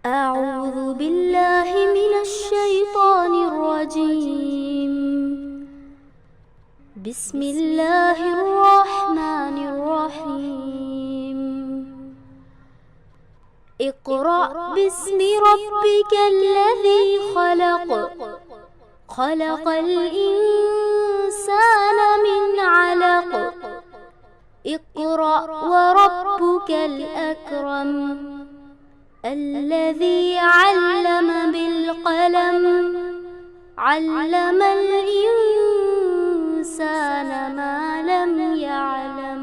أعوذ بالله من الشيطان الرجيم. بسم الله الرحمن الرحيم. اقرأ باسم ربك الذي خلق. خلق الإنسان من علق. اقرأ وربك الأكرم. الذي علم بالقلم. علم الإنسان ما لم يعلم.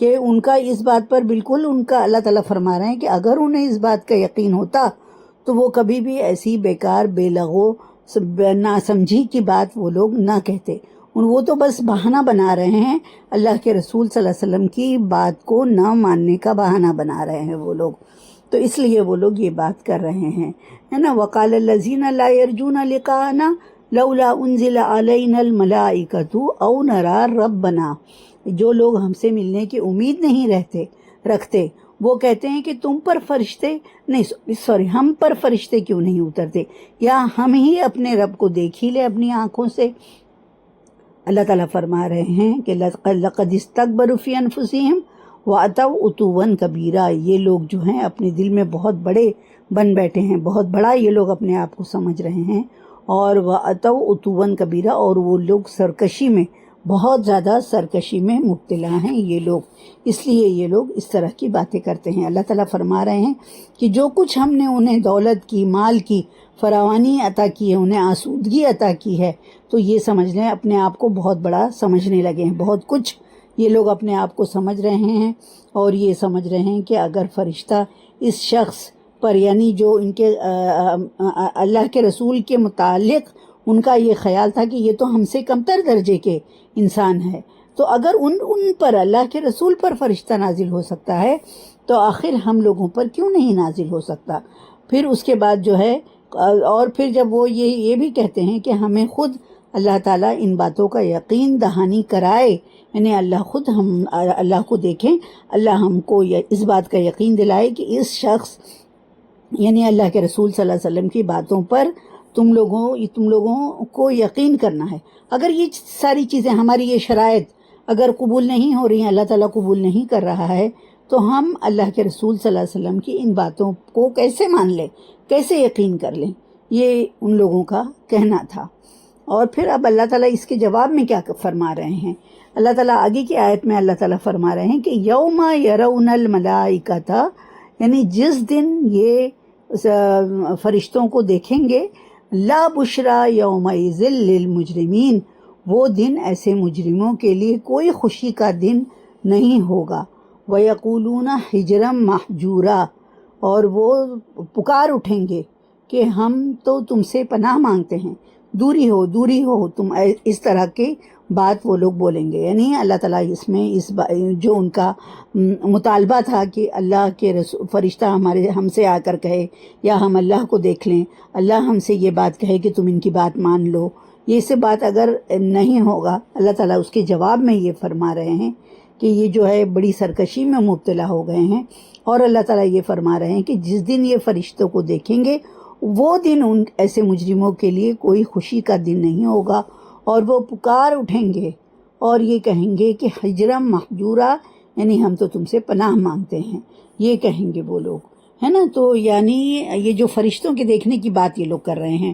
کہ ان کا اس بات پر بالکل ان کا اللہ تعالیٰ فرما رہے ہیں کہ اگر انہیں اس بات کا یقین ہوتا تو وہ کبھی بھی ایسی بیکار بے لغو ناسمجھی کی بات وہ لوگ نہ کہتے. وہ تو بس بہانہ بنا رہے ہیں، اللہ کے رسول صلی اللہ علیہ وسلم کی بات کو نہ ماننے کا بہانہ بنا رہے ہیں وہ لوگ، تو اس لیے وہ لوگ یہ بات کر رہے ہیں، ہے نا. وقال الذین لا یرجون لقاءنا لولا انزل علینا الملائکۃ او نرى ربنا. جو لوگ ہم سے ملنے کی امید نہیں رکھتے وہ کہتے ہیں کہ تم پر فرشتے نہیں ہم پر فرشتے کیوں نہیں اترتے، یا ہم ہی اپنے رب کو دیکھ ہی لے اپنی آنکھوں سے. اللہ تعالیٰ فرما رہے ہیں کہ لقد استکبروا فی انفسہم واتوا عتوا کبیرا. یہ لوگ جو ہیں اپنے دل میں بہت بڑے بن بیٹھے ہیں، بہت بڑا یہ لوگ اپنے آپ کو سمجھ رہے ہیں، اور واتوا عتوا کبیرا، اور وہ لوگ سرکشی میں بہت زیادہ سرکشی میں مبتلا ہیں یہ لوگ، اس لیے یہ لوگ اس طرح کی باتیں کرتے ہیں. اللہ تعالیٰ فرما رہے ہیں کہ جو کچھ ہم نے انہیں دولت کی، مال کی فراوانی عطا کی ہے، انہیں آسودگی عطا کی ہے، تو یہ سمجھ لیں اپنے آپ کو بہت بڑا سمجھنے لگے ہیں. بہت کچھ یہ لوگ اپنے آپ کو سمجھ رہے ہیں، اور یہ سمجھ رہے ہیں کہ اگر فرشتہ اس شخص پر، یعنی جو ان کے اللہ کے رسول کے متعلق ان کا یہ خیال تھا کہ یہ تو ہم سے کمتر درجے کے انسان ہے، تو اگر ان پر اللہ کے رسول پر فرشتہ نازل ہو سکتا ہے تو آخر ہم لوگوں پر کیوں نہیں نازل ہو سکتا. پھر اس کے بعد جو ہے، اور پھر جب وہ یہ بھی کہتے ہیں کہ ہمیں خود اللہ تعالیٰ ان باتوں کا یقین دہانی کرائے، یعنی اللہ خود ہم اللہ کو دیکھیں، اللہ ہم کو اس بات کا یقین دلائے کہ اس شخص یعنی اللہ کے رسول صلی اللہ علیہ وسلم کی باتوں پر تم لوگوں کو یقین کرنا ہے. اگر یہ ساری چیزیں، ہماری یہ شرائط اگر قبول نہیں ہو رہی ہیں، اللہ تعالیٰ قبول نہیں کر رہا ہے، تو ہم اللہ کے رسول صلی اللہ علیہ وسلم کی ان باتوں کو کیسے مان لیں، کیسے یقین کر لیں. یہ ان لوگوں کا کہنا تھا. اور پھر اب اللہ تعالیٰ اس کے جواب میں کیا فرما رہے ہیں. اللہ تعالیٰ آگے کی آیت میں اللہ تعالیٰ فرما رہے ہیں کہ یوم یرون الملائکۃ، یعنی جس دن یہ فرشتوں کو دیکھیں گے، لا بشرا یومئذ للمجرمین، وہ دن ایسے مجرموں کے لیے کوئی خوشی کا دن نہیں ہوگا. وَيَقُولُونَ حِجْرًا مَحْجُورًا، اور وہ پکار اٹھیں گے کہ ہم تو تم سے پناہ مانگتے ہیں، دوری ہو تم، اس طرح کے بات وہ لوگ بولیں گے. یعنی اللہ تعالیٰ اس میں جو ان کا مطالبہ تھا کہ اللہ کے فرشتہ ہم سے آ کر کہے، یا ہم اللہ کو دیکھ لیں، اللہ ہم سے یہ بات کہے کہ تم ان کی بات مان لو، یہ سے بات اگر نہیں ہوگا، اللہ تعالیٰ اس کے جواب میں یہ فرما رہے ہیں کہ یہ جو ہے بڑی سرکشی میں مبتلا ہو گئے ہیں. اور اللہ تعالیٰ یہ فرما رہے ہیں کہ جس دن یہ فرشتوں کو دیکھیں گے، وہ دن ان ایسے مجرموں کے لیے کوئی خوشی کا دن نہیں ہوگا، اور وہ پکار اٹھیں گے اور یہ کہیں گے کہ حجرا محجورا، یعنی ہم تو تم سے پناہ مانگتے ہیں، یہ کہیں گے وہ لوگ، ہے نا. تو یعنی یہ جو فرشتوں کے دیکھنے کی بات یہ لوگ کر رہے ہیں،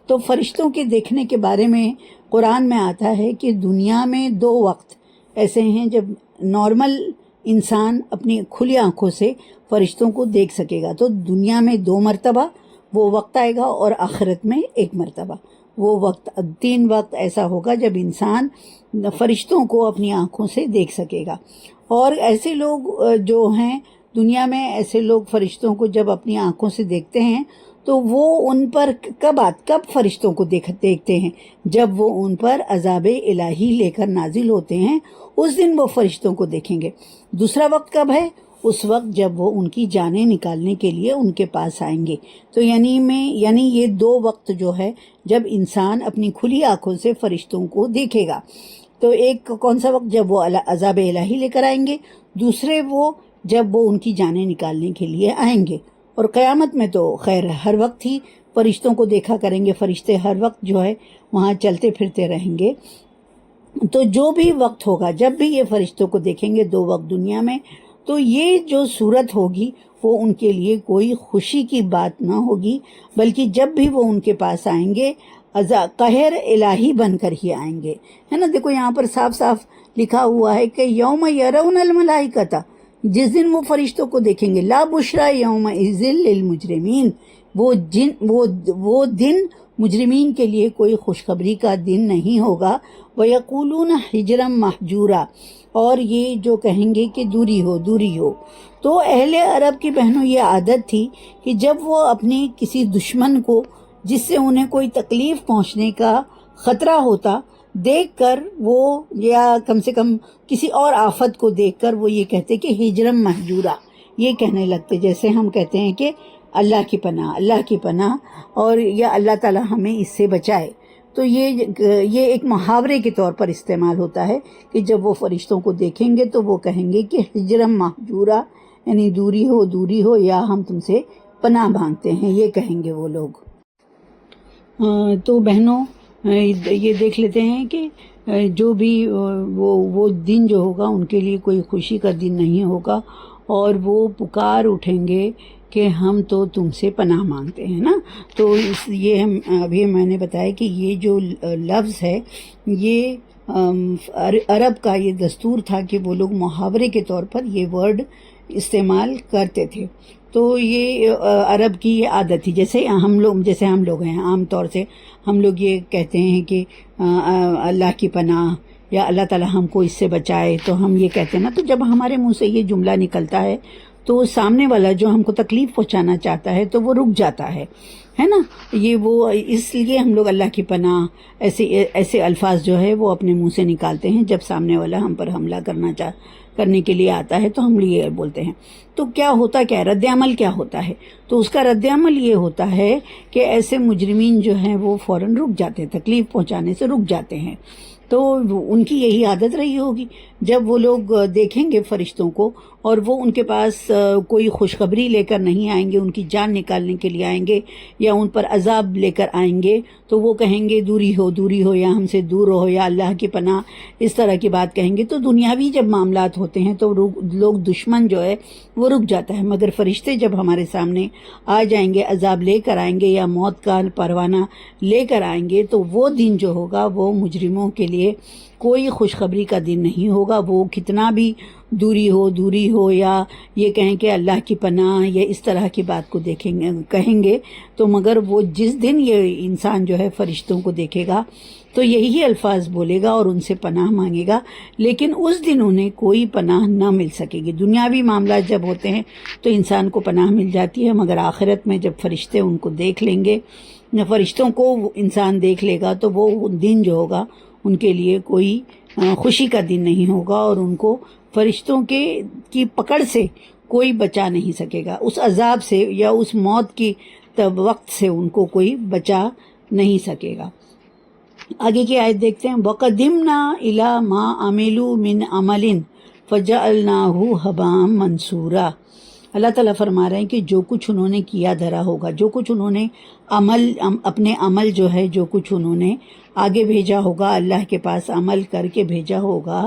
تو فرشتوں کے دیکھنے کے بارے میں قرآن میں آتا ہے کہ دنیا میں 2 وقت ایسے ہیں جب نارمل انسان اپنی کھلی آنکھوں سے فرشتوں کو دیکھ سکے گا. تو دنیا میں 2 مرتبہ وہ وقت آئے گا، اور آخرت میں 1 مرتبہ. وہ وقت 3 وقت ایسا ہوگا جب انسان فرشتوں کو اپنی آنکھوں سے دیکھ سکے گا. اور ایسے لوگ جو ہیں دنیا میں، ایسے لوگ فرشتوں کو جب اپنی آنکھوں سے دیکھتے ہیں تو وہ ان پر کب فرشتوں کو دیکھتے ہیں؟ جب وہ ان پر عذاب الہی لے کر نازل ہوتے ہیں، اس دن وہ فرشتوں کو دیکھیں گے. دوسرا وقت کب ہے؟ اس وقت جب وہ ان کی جانیں نکالنے کے لیے ان کے پاس آئیں گے. تو یعنی یہ 2 وقت جو ہے جب انسان اپنی کھلی آنکھوں سے فرشتوں کو دیکھے گا. تو ایک کون سا وقت؟ جب وہ عذاب الہی لے کر آئیں گے. دوسرے وہ جب وہ ان کی جانیں نکالنے کے لیے آئیں گے. اور قیامت میں تو خیر ہر وقت ہی فرشتوں کو دیکھا کریں گے، فرشتے ہر وقت جو ہے وہاں چلتے پھرتے رہیں گے. تو جو بھی وقت ہوگا جب بھی یہ فرشتوں کو دیکھیں گے 2 وقت دنیا میں، تو یہ جو صورت ہوگی وہ ان کے لیے کوئی خوشی کی بات نہ ہوگی، بلکہ جب بھی وہ ان کے پاس آئیں گے قہر الہی بن کر ہی آئیں گے، ہے نا. دیکھو یہاں پر صاف صاف لکھا ہوا ہے کہ یوم یرون الملائکۃ، جس دن وہ فرشتوں کو دیکھیں گے، لا بشرا یومئذ للمجرمین، وہ دن مجرمین کے لیے کوئی خوشخبری کا دن نہیں ہوگا. وَيَقُولُونَ حِجْرًا مَحْجُورًا، اور یہ جو کہیں گے کہ دوری ہو دوری ہو. تو اہل عرب کی بہنوں یہ عادت تھی کہ جب وہ اپنے کسی دشمن کو جس سے انہیں کوئی تکلیف پہنچنے کا خطرہ ہوتا دیکھ کر وہ، یا کم سے کم کسی اور آفت کو دیکھ کر وہ یہ کہتے کہ ہجرم مہجورا، یہ کہنے لگتے جیسے ہم کہتے ہیں کہ اللہ کی پناہ، اللہ کی پناہ، اور یا اللہ تعالی ہمیں اس سے بچائے. تو یہ ایک محاورے کے طور پر استعمال ہوتا ہے کہ جب وہ فرشتوں کو دیکھیں گے تو وہ کہیں گے کہ ہجرم مہجورا، یعنی دوری ہو یا ہم تم سے پناہ مانگتے ہیں، یہ کہیں گے وہ لوگ. تو بہنوں یہ دیکھ لیتے ہیں کہ جو بھی وہ دن جو ہوگا ان کے لیے کوئی خوشی کا دن نہیں ہوگا، اور وہ پکار اٹھیں گے کہ ہم تو تم سے پناہ مانگتے ہیں نا. تو یہ ابھی میں نے بتایا کہ یہ جو لفظ ہے یہ عرب کا یہ دستور تھا کہ وہ لوگ محاورے کے طور پر یہ ورڈ استعمال کرتے تھے. تو یہ عرب کی یہ عادت تھی. جیسے ہم لوگ ہیں، عام طور سے ہم لوگ یہ کہتے ہیں کہ اللہ کی پناہ یا اللہ تعالی ہم کو اس سے بچائے، تو ہم یہ کہتے ہیں نا. تو جب ہمارے منہ سے یہ جملہ نکلتا ہے تو سامنے والا جو ہم کو تکلیف پہنچانا چاہتا ہے تو وہ رک جاتا ہے نا. یہ وہ اس لیے ہم لوگ اللہ کی پناہ ایسے الفاظ جو ہے وہ اپنے منہ سے نکالتے ہیں جب سامنے والا ہم پر حملہ کرنے کے لیے آتا ہے تو ہم یہ بولتے ہیں. تو کیا ہوتا، کیا رد عمل کیا ہوتا ہے؟ تو اس کا رد عمل یہ ہوتا ہے کہ ایسے مجرمین جو ہیں وہ فوراً رک جاتے ہیں، تکلیف پہنچانے سے رک جاتے ہیں. تو ان کی یہی عادت رہی ہوگی، جب وہ لوگ دیکھیں گے فرشتوں کو اور وہ ان کے پاس کوئی خوشخبری لے کر نہیں آئیں گے، ان کی جان نکالنے کے لیے آئیں گے یا ان پر عذاب لے کر آئیں گے، تو وہ کہیں گے دوری ہو یا ہم سے دور ہو یا اللہ کی پناہ، اس طرح کی بات کہیں گے. تو دنیاوی جب معاملات ہوتے ہیں تو لوگ دشمن جو ہے وہ رک جاتا ہے، مگر فرشتے جب ہمارے سامنے آ جائیں گے، عذاب لے کر آئیں گے یا موت کا پروانہ لے کر آئیں گے، تو وہ دن جو ہوگا وہ مجرموں کے لیے کوئی خوشخبری کا دن نہیں ہوگا. وہ کتنا بھی دوری ہو یا یہ کہیں کہ اللہ کی پناہ یا اس طرح کی بات کو کہیں گے، تو مگر وہ جس دن یہ انسان جو ہے فرشتوں کو دیکھے گا تو یہی الفاظ بولے گا اور ان سے پناہ مانگے گا، لیکن اس دن انہیں کوئی پناہ نہ مل سکے گی. دنیاوی معاملات جب ہوتے ہیں تو انسان کو پناہ مل جاتی ہے، مگر آخرت میں جب فرشتے ان کو دیکھ لیں گے، فرشتوں کو انسان دیکھ لے گا، تو وہ دن جو ہوگا ان کے لیے کوئی خوشی کا دن نہیں ہوگا، اور ان کو فرشتوں کی پکڑ سے کوئی بچا نہیں سکے گا. اس عذاب سے یا اس موت کی وقت سے ان کو کوئی بچا نہیں سکے گا. آگے کی آیت دیکھتے ہیں. وَقَدِمْنَا إِلَى مَا عَمِلُوا مِنْ عَمَلٍ فَجَعَلْنَاهُ هَبَاءً مَنْثُورًا. اللہ تعالیٰ فرما رہے ہیں کہ جو کچھ انہوں نے کیا دھرا ہوگا، جو کچھ انہوں نے اپنے عمل جو ہے، جو کچھ انہوں نے آگے بھیجا ہوگا، اللہ کے پاس عمل کر کے بھیجا ہوگا،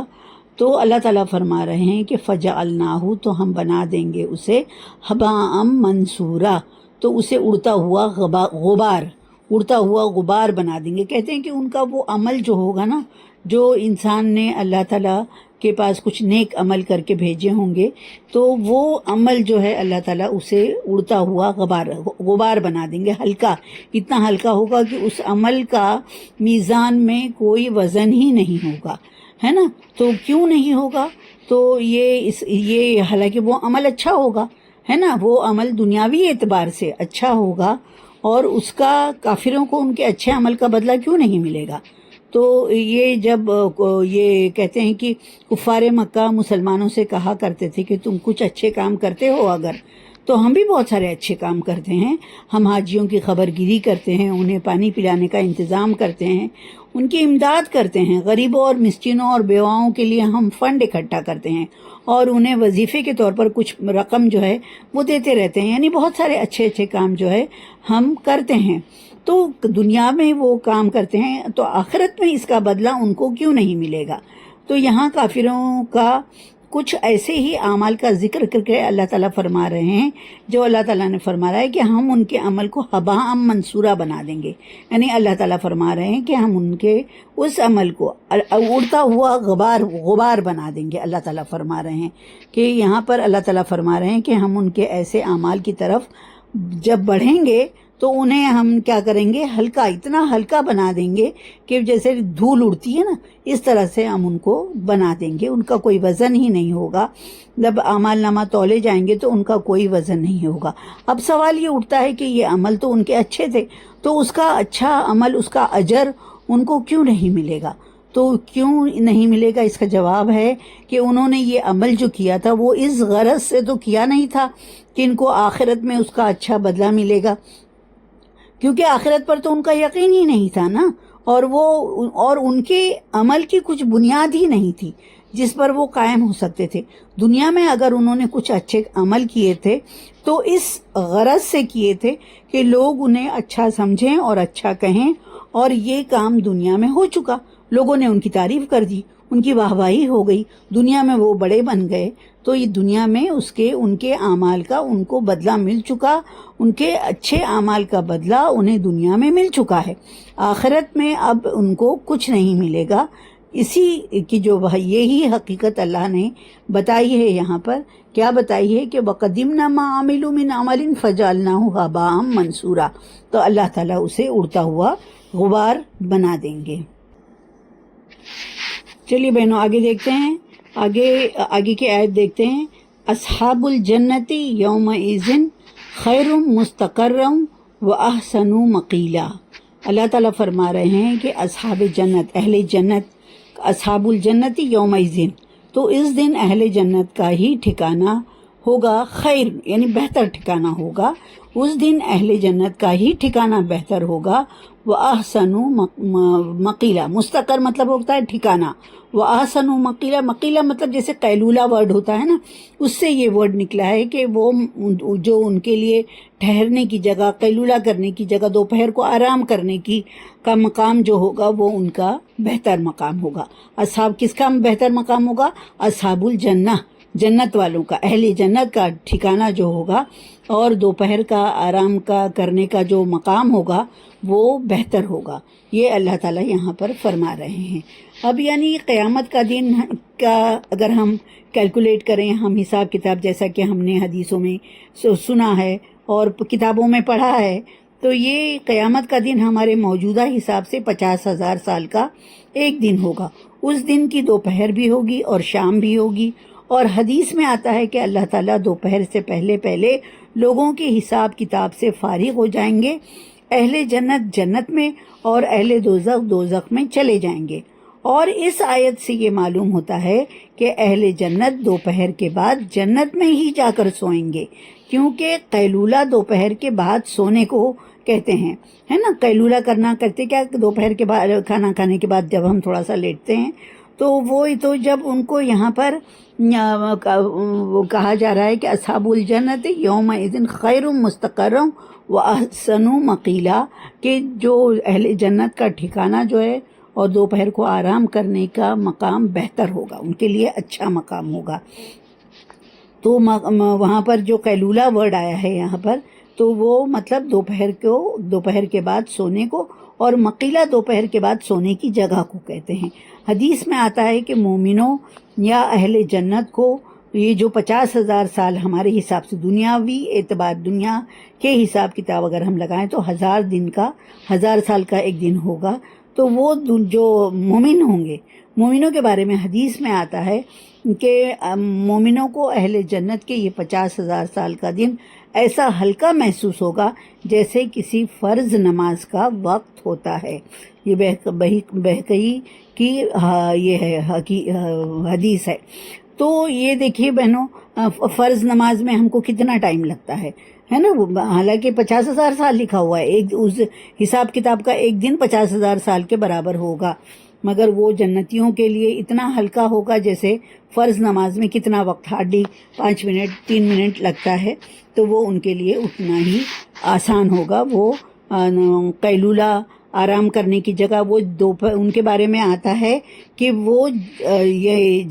تو اللہ تعالیٰ فرما رہے ہیں کہ فَجَعَلْنَاهُ، تو ہم بنا دیں گے اسے هَبَاءً مَنْثُورًا، تو اسے اڑتا ہوا غبار بنا دیں گے. کہتے ہیں کہ ان کا وہ عمل جو ہوگا نا، جو انسان نے اللہ تعالیٰ کے پاس کچھ نیک عمل کر کے بھیجے ہوں گے، تو وہ عمل جو ہے اللہ تعالیٰ اسے اڑتا ہوا غبار بنا دیں گے، ہلکا، اتنا ہلکا ہوگا کہ اس عمل کا میزان میں کوئی وزن ہی نہیں ہوگا، ہے نا. تو کیوں نہیں ہوگا؟ تو یہ حالانکہ وہ عمل اچھا ہوگا، ہے نا، وہ عمل دنیاوی اعتبار سے اچھا ہوگا، اور اس کا کافروں کو ان کے اچھے عمل کا بدلہ کیوں نہیں ملے گا؟ تو یہ جب یہ کہتے ہیں کہ کفار مکہ مسلمانوں سے کہا کرتے تھے کہ تم کچھ اچھے کام کرتے ہو اگر، تو ہم بھی بہت سارے اچھے کام کرتے ہیں. ہم حاجیوں کی خبر گیری کرتے ہیں، انہیں پانی پلانے کا انتظام کرتے ہیں، ان کی امداد کرتے ہیں، غریبوں اور مسکینوں اور بیواؤں کے لیے ہم فنڈ اکٹھا کرتے ہیں اور انہیں وظیفے کے طور پر کچھ رقم جو ہے وہ دیتے رہتے ہیں. یعنی بہت سارے اچھے کام جو ہے ہم کرتے ہیں. تو دنیا میں وہ کام کرتے ہیں، تو آخرت میں اس کا بدلہ ان کو کیوں نہیں ملے گا؟ تو یہاں کافروں کا کچھ ایسے ہی اعمال کا ذکر کر کے اللہ تعالیٰ فرما رہے ہیں، جو اللہ تعالیٰ نے فرمایا ہے کہ ہم ان کے عمل کو ہباء منصورا بنا دیں گے. یعنی اللہ تعالیٰ فرما رہے ہیں کہ ہم ان کے اس عمل کو اڑتا ہوا غبار بنا دیں گے. اللہ تعالیٰ فرما رہے ہیں کہ یہاں پر اللہ تعالیٰ فرما رہے ہیں کہ ہم ان کے ایسے اعمال کی طرف جب بڑھیں گے تو انہیں ہم کیا کریں گے، ہلکا، اتنا ہلکا بنا دیں گے کہ جیسے دھول اڑتی ہے نا، اس طرح سے ہم ان کو بنا دیں گے، ان کا کوئی وزن ہی نہیں ہوگا۔ جب اعمال نامہ تولے جائیں گے تو ان کا کوئی وزن نہیں ہوگا۔ اب سوال یہ اٹھتا ہے کہ یہ عمل تو ان کے اچھے تھے، تو اس کا اچھا عمل، اس کا اجر ان کو کیوں نہیں ملے گا؟ تو کیوں نہیں ملے گا، اس کا جواب ہے کہ انہوں نے یہ عمل جو کیا تھا وہ اس غرض سے تو کیا نہیں تھا کہ ان کو آخرت میں اس کا اچھا بدلہ ملے گا، کیونکہ آخرت پر تو ان کا یقین ہی نہیں تھا نا، اور ان کے عمل کی کچھ بنیاد ہی نہیں تھی جس پر وہ قائم ہو سکتے تھے۔ دنیا میں اگر انہوں نے کچھ اچھے عمل کیے تھے تو اس غرض سے کیے تھے کہ لوگ انہیں اچھا سمجھیں اور اچھا کہیں، اور یہ کام دنیا میں ہو چکا، لوگوں نے ان کی تعریف کر دی، ان کی واہواہی ہو گئی، دنیا میں وہ بڑے بن گئے، تو یہ دنیا میں ان کے اعمال کا ان کو بدلہ مل چکا، ان کے اچھے اعمال کا بدلہ انہیں دنیا میں مل چکا ہے۔ آخرت میں اب ان کو کچھ نہیں ملے گا۔ اسی کی جو یہی حقیقت اللہ نے بتائی ہے یہاں پر، کیا بتائی ہے کہ وَقَدِمْنَا مَا عَمِلُوا مِنْ عَمَلٍ فَجَعَلْنَاهُ هَبَاءً مَنْثُورًا، تو اللہ تعالیٰ اسے اڑتا ہوا غبار بنا دیں گے۔ چلیے بہنوں آگے دیکھتے ہیں، آگے کی آیت دیکھتے ہیں۔ اصحاب الجنت یومئذ خیر مستقرا واحسن مقیلا، اللہ تعالیٰ فرما رہے ہیں کہ اصحاب جنت، اہل جنت، اصحاب الجنت یومئذ، تو اس دن اہل جنت کا ہی ٹھکانہ ہوگا، خیر یعنی بہتر ٹھکانہ ہوگا، اس دن اہل جنت کا ہی ٹھکانہ بہتر ہوگا، وَأَحْسَنُ مقیلا، مستقر مطلب ہوتا ہے ٹھکانہ، وَأَحْسَنُ مقیلا، مقیلا مطلب جیسے قیلولہ ورڈ ہوتا ہے نا، اس سے یہ ورڈ نکلا ہے کہ وہ جو ان کے لیے ٹھہرنے کی جگہ، قیلولہ کرنے کی جگہ، دوپہر کو آرام کرنے کی کا مقام جو ہوگا وہ ان کا بہتر مقام ہوگا۔ اصحاب کس کا بہتر مقام ہوگا؟ اصحاب الجنہ، جنت والوں کا، اہل جنت کا ٹھکانہ جو ہوگا، اور دوپہر کا آرام کا کرنے کا جو مقام ہوگا وہ بہتر ہوگا، یہ اللہ تعالیٰ یہاں پر فرما رہے ہیں۔ اب یعنی قیامت کا دن کا اگر ہم کیلکولیٹ کریں، ہم حساب کتاب جیسا کہ ہم نے حدیثوں میں سنا ہے اور کتابوں میں پڑھا ہے، تو یہ قیامت کا دن ہمارے موجودہ حساب سے 50,000 سال کا ایک دن ہوگا۔ اس دن کی دوپہر بھی ہوگی اور شام بھی ہوگی، اور حدیث میں آتا ہے کہ اللہ تعالیٰ دوپہر سے پہلے لوگوں کے حساب کتاب سے فارغ ہو جائیں گے، اہل جنت جنت میں اور اہل دوزخ دوزخ میں چلے جائیں گے۔ اور اس آیت سے یہ معلوم ہوتا ہے کہ اہل جنت دوپہر کے بعد جنت میں ہی جا کر سوئیں گے، کیونکہ قیلولہ دوپہر کے بعد سونے کو کہتے ہیں، ہے نا؟ قیلولہ کرنا کرتے کیا، دوپہر کے بعد کھانا کھانے کے بعد جب ہم تھوڑا سا لیٹتے ہیں تو وہ تو جب ان کو یہاں پر وہ کہا جا رہا ہے کہ اصحاب الجنت یومئذ خیر مستقر واحسن مقیلا، کہ جو اہل جنت کا ٹھکانہ جو ہے اور دوپہر کو آرام کرنے کا مقام بہتر ہوگا، ان کے لیے اچھا مقام ہوگا۔ تو وہاں پر جو قیلولہ ورڈ آیا ہے یہاں پر، تو وہ مطلب دوپہر کے بعد سونے کو، اور مقیلہ دوپہر کے بعد سونے کی جگہ کو کہتے ہیں۔ حدیث میں آتا ہے کہ مومنوں یا اہل جنت کو یہ جو 50,000 سال ہمارے حساب سے دنیاوی اعتبار، دنیا کے حساب کتاب اگر ہم لگائیں تو 1000 سال کا ایک دن ہوگا، تو وہ جو مومن ہوں گے، مومنوں کے بارے میں حدیث میں آتا ہے کہ مومنوں کو اہل جنت کے یہ 50,000 سال کا دن ایسا ہلکا محسوس ہوگا جیسے کسی فرض نماز کا وقت ہوتا ہے۔ یہ بہقی کی یہ ہے حدیث ہے۔ تو یہ دیکھیے بہنوں، فرض نماز میں ہم کو کتنا ٹائم لگتا ہے نا؟ حالانکہ 50,000 سال لکھا ہوا ہے، اس حساب کتاب کا ایک دن 50,000 سال کے برابر ہوگا، مگر وہ جنتیوں کے لیے اتنا ہلکا ہوگا جیسے فرض نماز میں کتنا وقت، ہارڈلی 5 منٹ 3 منٹ لگتا ہے، تو وہ ان کے لیے اتنا ہی آسان ہوگا۔ وہ قیلولہ آرام کرنے کی جگہ، وہ ان کے بارے میں آتا ہے کہ وہ یہ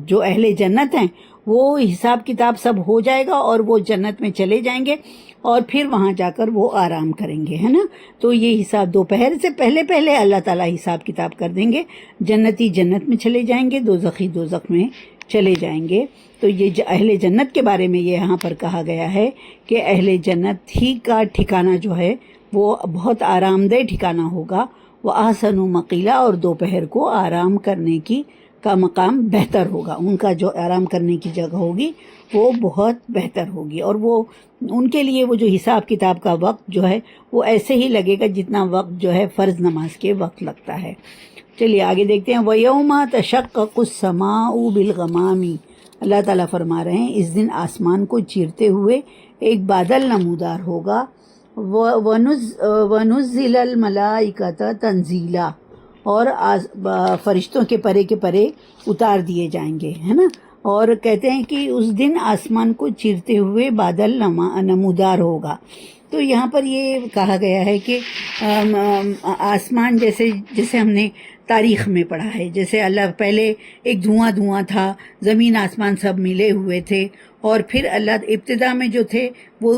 جو اہل جنت ہیں وہ حساب کتاب سب ہو جائے گا اور وہ جنت میں چلے جائیں گے، اور پھر وہاں جا کر وہ آرام کریں گے، ہے نا؟ تو یہ حساب دوپہر سے پہلے اللہ تعالیٰ حساب کتاب کر دیں گے، جنتی جنت میں چلے جائیں گے، دوزخی دوزخ میں چلے جائیں گے۔ تو یہ اہل جنت کے بارے میں یہ یہاں پر کہا گیا ہے کہ اہل جنت ہی کا ٹھکانہ جو ہے وہ بہت آرام دہ ٹھکانہ ہوگا، وہ احسن مقیلا، اور دوپہر کو آرام کرنے کا مقام بہتر ہوگا، ان کا جو آرام کرنے کی جگہ ہوگی وہ بہت بہتر ہوگی، اور وہ ان کے لیے وہ جو حساب کتاب کا وقت جو ہے وہ ایسے ہی لگے گا جتنا وقت جو ہے فرض نماز کے وقت لگتا ہے۔ چلیے آگے دیکھتے ہیں، وَيَوْمَ تَشَقَّقُ السَّمَاءُ بِالْغَمَامِ، اللہ تعالیٰ فرما رہے ہیں اس دن آسمان کو چیرتے ہوئے ایک بادل نمودار ہوگا، وَنُزِّلَ الْمَلَائِكَةَ تَنزِيلًا، اور فرشتوں کے پرے کے پرے اتار دیے جائیں گے، ہے نا۔ اور کہتے ہیں کہ اس دن آسمان کو چیرتے ہوئے بادل نمودار ہوگا۔ تو یہاں پر یہ کہا گیا ہے کہ آسمان جیسے ہم نے تاریخ میں پڑھا ہے، جیسے اللہ پہلے ایک دھواں تھا، زمین آسمان سب ملے ہوئے تھے، اور پھر اللہ ابتدا میں جو تھے وہ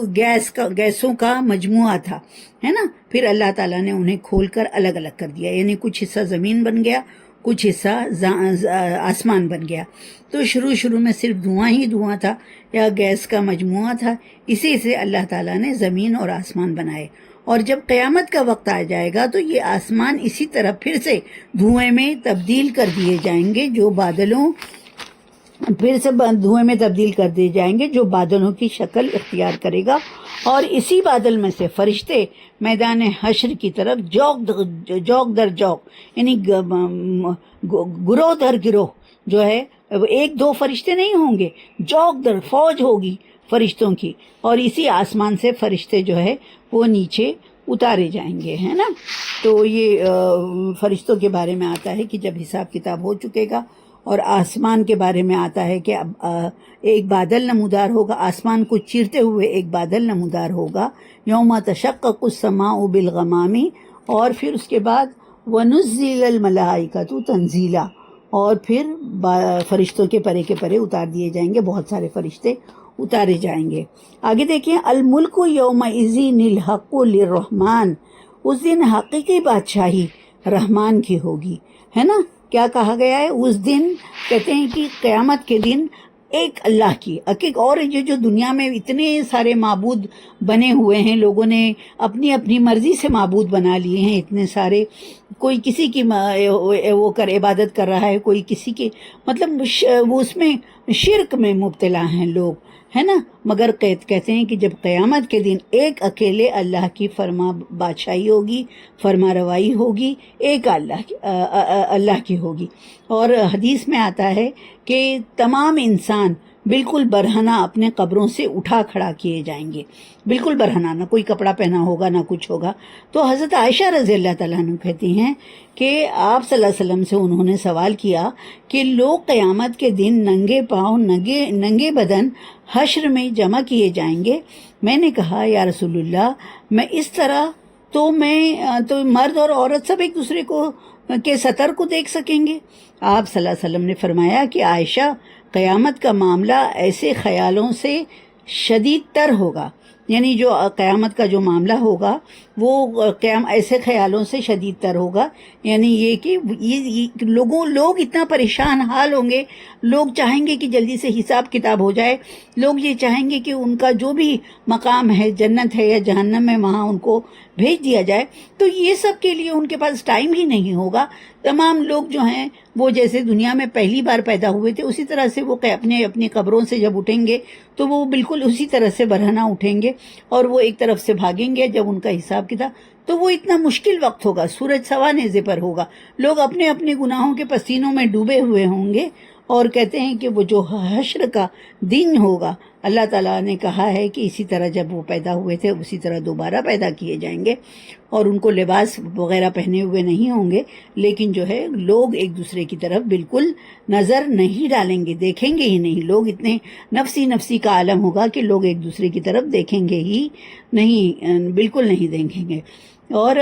گیسوں کا مجموعہ تھا، ہے نا۔ پھر اللہ تعالیٰ نے انہیں کھول کر الگ الگ کر دیا، یعنی کچھ حصہ زمین بن گیا، کچھ حصہ آسمان بن گیا۔ تو شروع میں صرف دھواں ہی دھواں تھا یا گیس کا مجموعہ تھا، اسی سے اللہ تعالیٰ نے زمین اور آسمان بنائے، اور جب قیامت کا وقت آ جائے گا تو یہ آسمان اسی طرح پھر سے دھوئیں میں تبدیل کر دیے جائیں گے، جو بادلوں کی شکل اختیار کرے گا، اور اسی بادل میں سے فرشتے میدان حشر کی طرف جوق در جوق، یعنی گروہ در گروہ جو ہے، ایک دو فرشتے نہیں ہوں گے، جوق در فوج ہوگی فرشتوں کی، اور اسی آسمان سے فرشتے جو ہے وہ نیچے اتارے جائیں گے، ہے نا۔ تو یہ فرشتوں کے بارے میں آتا ہے کہ جب حساب کتاب ہو چکے گا، اور آسمان کے بارے میں آتا ہے کہ اب ایک بادل نمودار ہوگا، آسمان کو چیرتے ہوئے ایک بادل نمودار ہوگا، یوم تشقق السماء بالغمام، اور پھر اس کے بعد ونزل الملائکۃ تنزیلا، اور پھر فرشتوں کے پرے اتار دیے جائیں گے، بہت سارے فرشتے اتارے جائیں گے۔ آگے دیکھیں، الملک یومئذ الحق للرحمن، اس دن حقیقی بادشاہی رحمان کی ہوگی، ہے نا۔ کیا کہا گیا ہے اس دن؟ کہتے ہیں کہ قیامت کے دن ایک اللہ کی اور یہ جو دنیا میں اتنے سارے معبود بنے ہوئے ہیں، لوگوں نے اپنی اپنی مرضی سے معبود بنا لیے ہیں اتنے سارے، کوئی کسی کی عبادت کر رہا ہے، کوئی کسی کی، مطلب وہ اس میں شرک میں مبتلا ہیں لوگ، ہے نا۔ مگر کہتے ہیں کہ جب قیامت کے دن ایک اکیلے اللہ کی فرما بادشاہی ہوگی، فرما روائی ہوگی، ایک اللہ کی ہوگی، اور حدیث میں آتا ہے کہ تمام انسان بالکل برہنہ اپنے قبروں سے اٹھا کھڑا کیے جائیں گے، بالکل برہنہ، نہ کوئی کپڑا پہنا ہوگا نہ کچھ ہوگا۔ تو حضرت عائشہ رضی اللہ تعالیٰ عنہ کہتی ہیں کہ آپ صلی اللہ علیہ وسلم سے انہوں نے سوال کیا کہ لوگ قیامت کے دن ننگے پاؤں ننگے بدن حشر میں جمع کیے جائیں گے۔ میں نے کہا یا رسول اللہ، میں اس طرح تو مرد اور عورت سب ایک دوسرے کے سطر کو دیکھ سکیں گے؟ آپ صلی اللہ علیہ وسلم نے فرمایا کہ عائشہ، قیامت کا معاملہ ایسے خیالوں سے شدید تر ہوگا، یعنی جو قیامت کا جو معاملہ ہوگا وہ ایسے خیالوں سے شدید تر ہوگا، یعنی یہ کہ لوگ اتنا پریشان حال ہوں گے، لوگ چاہیں گے کہ جلدی سے حساب کتاب ہو جائے، لوگ یہ چاہیں گے کہ ان کا جو بھی مقام ہے، جنت ہے یا جہنم ہے، وہاں ان کو بھیج دیا جائے، تو یہ سب کے لیے ان کے پاس ٹائم ہی نہیں ہوگا۔ تمام لوگ جو ہیں وہ جیسے دنیا میں پہلی بار پیدا ہوئے تھے اسی طرح سے وہ اپنی قبروں سے جب اٹھیں گے تو وہ بالکل اسی طرح سے برہنہ اٹھیں گے، اور وہ ایک طرف سے بھاگیں گے جب ان کا حساب کتاب، تو وہ اتنا مشکل وقت ہوگا، سورج سوا نیزے پر ہوگا، لوگ اپنے اپنے گناہوں کے پسینوں میں ڈوبے ہوئے ہوں گے، اور کہتے ہیں کہ وہ جو حشر کا دن ہوگا، اللہ تعالیٰ نے کہا ہے کہ اسی طرح جب وہ پیدا ہوئے تھے اسی طرح دوبارہ پیدا کیے جائیں گے، اور ان کو لباس وغیرہ پہنے ہوئے نہیں ہوں گے، لیکن جو ہے لوگ ایک دوسرے کی طرف بالکل نظر نہیں ڈالیں گے، دیکھیں گے ہی نہیں، لوگ اتنے نفسی کا عالم ہوگا کہ لوگ ایک دوسرے کی طرف دیکھیں گے ہی نہیں، بالکل نہیں دیکھیں گے۔ اور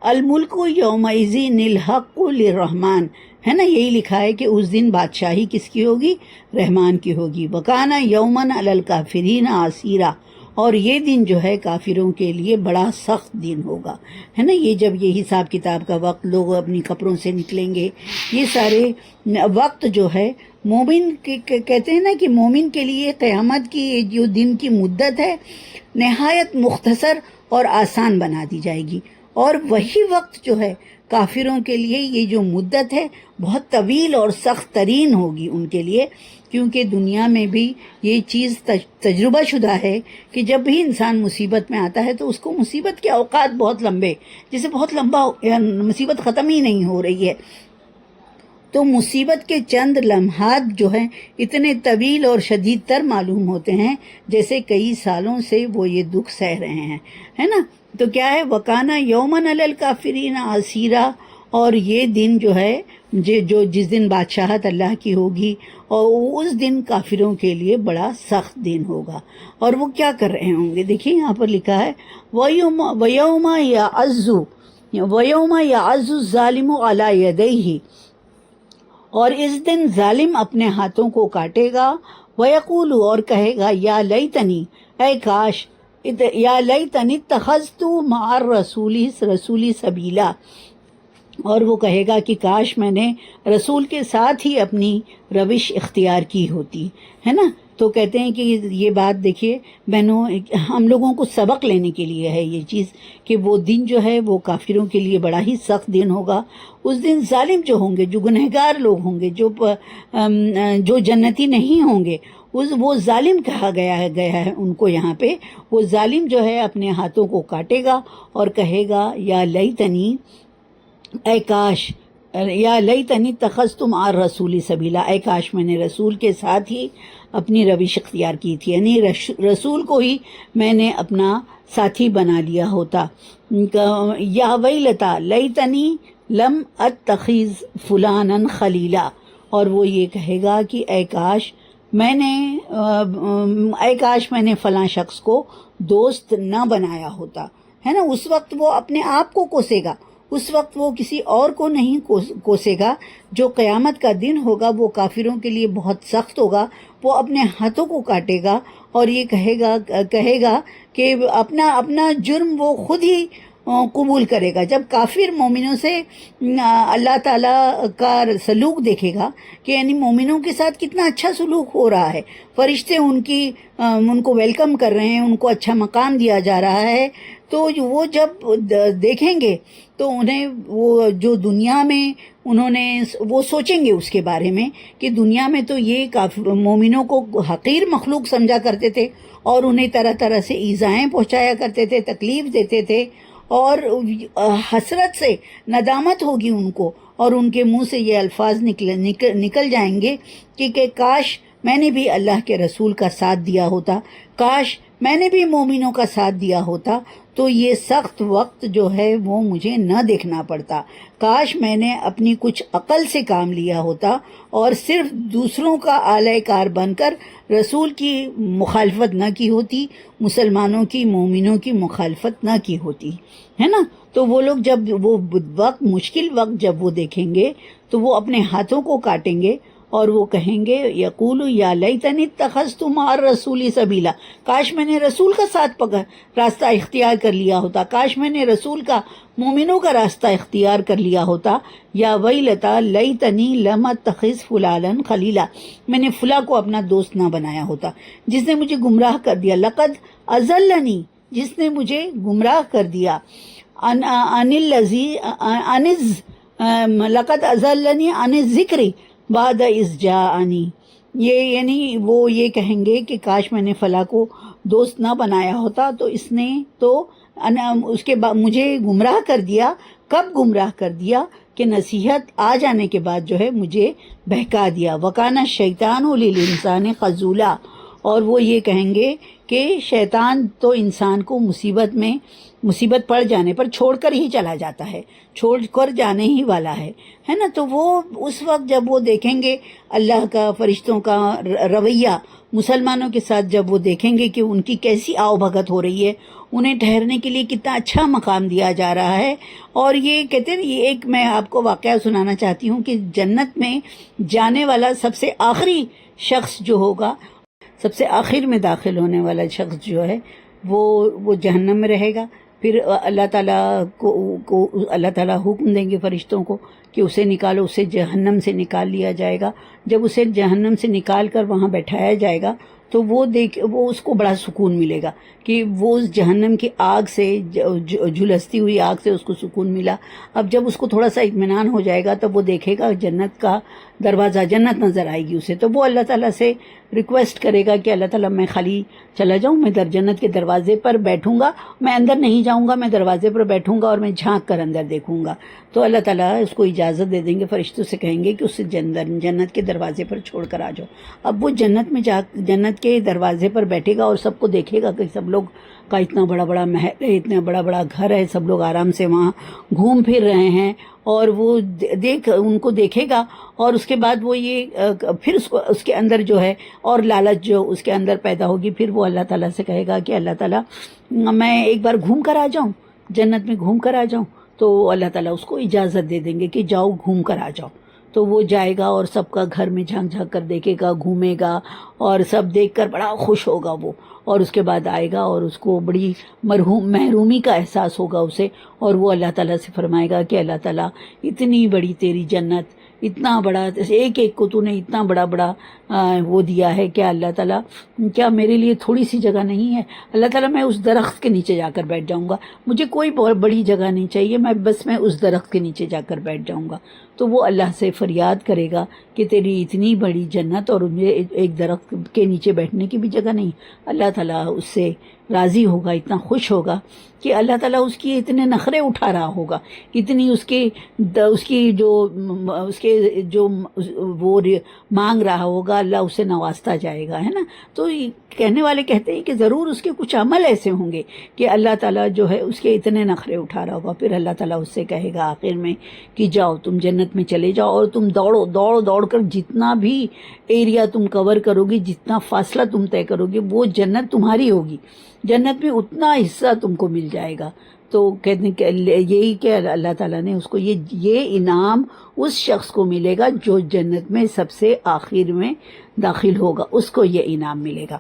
الملک یومئذ الحق للرحمن، ہے نا، یہی لکھا ہے کہ اس دن بادشاہی کس کی ہوگی؟ رحمان کی ہوگی۔ وکان یومن علی الکافرین عسیرا، اور یہ دن جو ہے کافروں کے لیے بڑا سخت دن ہوگا، ہے نا۔ یہ جب یہ حساب کتاب کا وقت، لوگ اپنی قبروں سے نکلیں گے، یہ سارے وقت جو ہے مومن کہتے ہیں نا کہ مومن کے لیے قیامت کی یہ جو دن کی مدت ہے نہایت مختصر اور آسان بنا دی جائے گی، اور وہی وقت جو ہے کافروں کے لیے یہ جو مدت ہے بہت طویل اور سخت ترین ہوگی ان کے لیے، کیونکہ دنیا میں بھی یہ چیز تجربہ شدہ ہے کہ جب بھی انسان مصیبت میں آتا ہے تو اس کو مصیبت کے اوقات بہت لمبے، جسے بہت لمبا مصیبت ختم ہی نہیں ہو رہی ہے، تو مصیبت کے چند لمحات جو ہیں اتنے طویل اور شدید تر معلوم ہوتے ہیں جیسے کئی سالوں سے وہ یہ دکھ سہ رہے ہیں، ہے نا؟ تو کیا ہے، وَكَانَ يَوْمًا عَلَى الْكَافِرِينَ عَسِيرًا، اور یہ دن جو ہے جو جس دن بادشاہت اللہ کی ہوگی، اور اس دن کافروں کے لیے بڑا سخت دن ہوگا، اور وہ کیا کر رہے ہوں گے؟ دیکھیں یہاں پر لکھا ہے وَيَوْمَ يَعَزُّ الظَّالِمُ عَلَى يَدَيْهِ، اور اس دن ظالم اپنے ہاتھوں کو کاٹے گا، وَيَقُولُ، اور کہے گا، یا لیتنی، اے کاش، یا لیتنی اتخذت مع رسولی سبیلا، اور وہ کہے گا کہ کاش میں نے رسول کے ساتھ ہی اپنی روش اختیار کی ہوتی، ہے نا؟ تو کہتے ہیں کہ یہ بات دیکھیے بہنوں، ہم لوگوں کو سبق لینے کے لیے ہے یہ چیز، کہ وہ دن جو ہے وہ کافروں کے لیے بڑا ہی سخت دن ہوگا۔ اس دن ظالم جو ہوں گے، جو گنہگار لوگ ہوں گے، جو جنتی نہیں ہوں گے، وہ ظالم کہا گیا ہے ان کو یہاں پہ، وہ ظالم جو ہے اپنے ہاتھوں کو کاٹے گا اور کہے گا، یا لیتنی، اے کاش، یا لیتنی اتخذت مع الرسول سبیلا، اے کاش میں نے رسول کے ساتھ ہی اپنی روش اختیار کی تھی، یعنی رسول کو ہی میں نے اپنا ساتھی بنا لیا ہوتا۔ یا ویلتا لیتنی لم اتخذ فلانا خلیلا، اور وہ یہ کہے گا کہ اے کاش میں نے فلاں شخص کو دوست نہ بنایا ہوتا، ہے نا؟ اس وقت وہ اپنے آپ کو کوسے گا، اس وقت وہ کسی اور کو نہیں کوسے گا۔ جو قیامت کا دن ہوگا وہ کافروں کے لیے بہت سخت ہوگا، وہ اپنے ہاتھوں کو کاٹے گا اور یہ کہے گا کہ اپنا جرم وہ خود ہی قبول کرے گا۔ جب کافر مومنوں سے اللہ تعالیٰ کا سلوک دیکھے گا کہ یعنی مومنوں کے ساتھ کتنا اچھا سلوک ہو رہا ہے، فرشتے ان کو ویلکم کر رہے ہیں، ان کو اچھا مقام دیا جا رہا ہے، تو وہ جب دیکھیں گے تو انہیں وہ جو دنیا میں انہوں نے وہ سوچیں گے اس کے بارے میں کہ دنیا میں تو یہ مومنوں کو حقیر مخلوق سمجھا کرتے تھے اور انہیں طرح طرح سے ایذائیں پہنچایا کرتے تھے، تکلیف دیتے تھے، اور حسرت سے ندامت ہوگی ان کو، اور ان کے منہ سے یہ الفاظ نکل جائیں گے کہ کاش میں نے بھی اللہ کے رسول کا ساتھ دیا ہوتا، کاش میں نے بھی مومنوں کا ساتھ دیا ہوتا تو یہ سخت وقت جو ہے وہ مجھے نہ دیکھنا پڑتا، کاش میں نے اپنی کچھ عقل سے کام لیا ہوتا اور صرف دوسروں کا آلہ کار بن کر رسول کی مخالفت نہ کی ہوتی، مسلمانوں کی، مومنوں کی مخالفت نہ کی ہوتی، ہے نا؟ تو وہ لوگ جب وہ مشکل وقت جب وہ دیکھیں گے تو وہ اپنے ہاتھوں کو کاٹیں گے اور وہ کہیں گے، یقول یا لیتنی اتخذت مع الرسول سبیلا، کاش میں نے رسول کا ساتھ راستہ اختیار کر لیا ہوتا، کاش میں نے رسول کا، مومنوں کا راستہ اختیار کر لیا ہوتا، یا ویلتا لیتنی لم اتخذ فلانا خلیلا، میں نے فلاں کو اپنا دوست نہ بنایا ہوتا جس نے مجھے گمراہ کر دیا، لقد اضلنی، جس نے مجھے گمراہ کر دیا، لقد اضلنی عن الذکر بعد اذ جاءنی، یہ یعنی وہ یہ کہیں گے کہ کاش میں نے فلاں کو دوست نہ بنایا ہوتا تو اس نے تو اس کے بعد مجھے گمراہ کر دیا۔ کب گمراہ کر دیا؟ کہ نصیحت آ جانے کے بعد جو ہے مجھے بہکا دیا۔ وَكَانَ الشَّيْطَانُ لِلْإِنسَانِ خَذُولًا، اور وہ یہ کہیں گے کہ شیطان تو انسان کو مصیبت پڑ جانے پر چھوڑ کر ہی چلا جاتا ہے، چھوڑ کر جانے ہی والا ہے نا؟ تو وہ اس وقت جب وہ دیکھیں گے اللہ کا، فرشتوں کا رویہ مسلمانوں کے ساتھ، جب وہ دیکھیں گے کہ ان کی کیسی آؤ بھگت ہو رہی ہے، انہیں ٹھہرنے کے لیے کتنا اچھا مقام دیا جا رہا ہے، اور یہ کہتے ہیں، یہ ایک میں آپ کو واقعہ سنانا چاہتی ہوں کہ جنت میں جانے والا سب سے آخری شخص جو ہوگا، سب سے آخر میں داخل ہونے والا شخص جو ہے وہ جہنم میں رہے گا، پھر اللہ تعالیٰ کو اللہ تعالیٰ حکم دیں گے فرشتوں کو کہ اسے نکالو، اسے جہنم سے نکال لیا جائے گا. جب اسے جہنم سے نکال کر وہاں بیٹھایا جائے گا تو وہ اس کو بڑا سکون ملے گا کہ وہ اس جہنم کی آگ سے، جھلستی ہوئی آگ سے اس کو سکون ملا. اب جب اس کو تھوڑا سا اطمینان ہو جائے گا تب وہ دیکھے گا جنت کا دروازہ، جنت نظر آئے گی اسے، تو وہ اللہ تعالیٰ سے ریکویسٹ کرے گا کہ اللہ تعالیٰ میں خالی چلا جاؤں، میں جنت کے دروازے پر بیٹھوں گا، میں اندر نہیں جاؤں گا، میں دروازے پر بیٹھوں گا اور میں جھانک کر اندر دیکھوں گا. تو اللہ تعالیٰ اس کو اجازت دے دیں گے، فرشتوں سے کہیں گے کہ اسے جنت کے دروازے پر چھوڑ کر آ جاؤ. اب وہ جنت کے دروازے پر بیٹھے گا اور سب کو دیکھے گا کہ سب لوگ کا اتنا بڑا بڑا محل ہے، اتنا بڑا بڑا گھر ہے، سب لوگ آرام سے وہاں گھوم پھر رہے ہیں، اور وہ ان کو دیکھے گا. اور اس کے بعد وہ پھر اس کے اندر جو ہے اور لالچ جو اس کے اندر پیدا ہوگی، پھر وہ اللہ تعالیٰ سے کہے گا کہ اللہ تعالیٰ میں ایک بار گھوم کر آ جاؤں، جنت میں گھوم کر آ جاؤں. تو اللہ تعالیٰ اس کو اجازت دے دیں گے کہ جاؤ گھوم کر آ جاؤ. تو وہ جائے گا اور سب کا گھر میں جھانک جھانک کر دیکھے گا، گھومے گا، اور سب دیکھ کر بڑا خوش ہوگا وہ. اور اس کے بعد آئے گا اور اس کو بڑی محرومی کا احساس ہوگا اسے، اور وہ اللہ تعالیٰ سے فرمائے گا کہ اللہ تعالیٰ اتنی بڑی تیری جنت، اتنا بڑا، ایک ایک کو تو نے اتنا بڑا بڑا وہ دیا ہے، کیا اللہ تعالیٰ کیا میرے لیے تھوڑی سی جگہ نہیں ہے؟ اللہ تعالیٰ میں اس درخت کے نیچے جا کر بیٹھ جاؤں گا، مجھے کوئی بہت بڑی جگہ نہیں چاہیے، میں اس درخت کے نیچے جا کر بیٹھ جاؤں گا. تو وہ اللہ سے فریاد کرے گا کہ تیری اتنی بڑی جنت اور مجھے ایک درخت کے نیچے بیٹھنے کی بھی جگہ نہیں. اللہ تعالیٰ اس سے راضی ہوگا، اتنا خوش ہوگا کہ اللہ تعالیٰ اس کی اتنے نخرے اٹھا رہا ہوگا، اتنی اس کی جو وہ مانگ رہا ہوگا، اللہ اسے نوازتا جائے گا، ہے نا. تو کہنے والے کہتے ہیں کہ ضرور اس کے کچھ عمل ایسے ہوں گے کہ اللہ تعالیٰ جو ہے اس کے اتنے نخرے اٹھا رہا ہوگا. پھر اللہ تعالیٰ اس سے کہے گا آخر میں کہ جاؤ تم جنت میں چلے جاؤ، اور تم دوڑ کر جتنا بھی ایریا تم کور کرو گی، جتنا فاصلہ تم طے کرو گی، وہ جنت تمہاری ہوگی، جنت میں اتنا حصہ تم کو مل جائے گا. تو کہتے ہیں کہ یہی کہ اللہ تعالیٰ نے اس کو یہ انعام اس شخص کو ملے گا جو جنت میں سب سے آخر میں داخل ہوگا، اس کو یہ انعام ملے گا.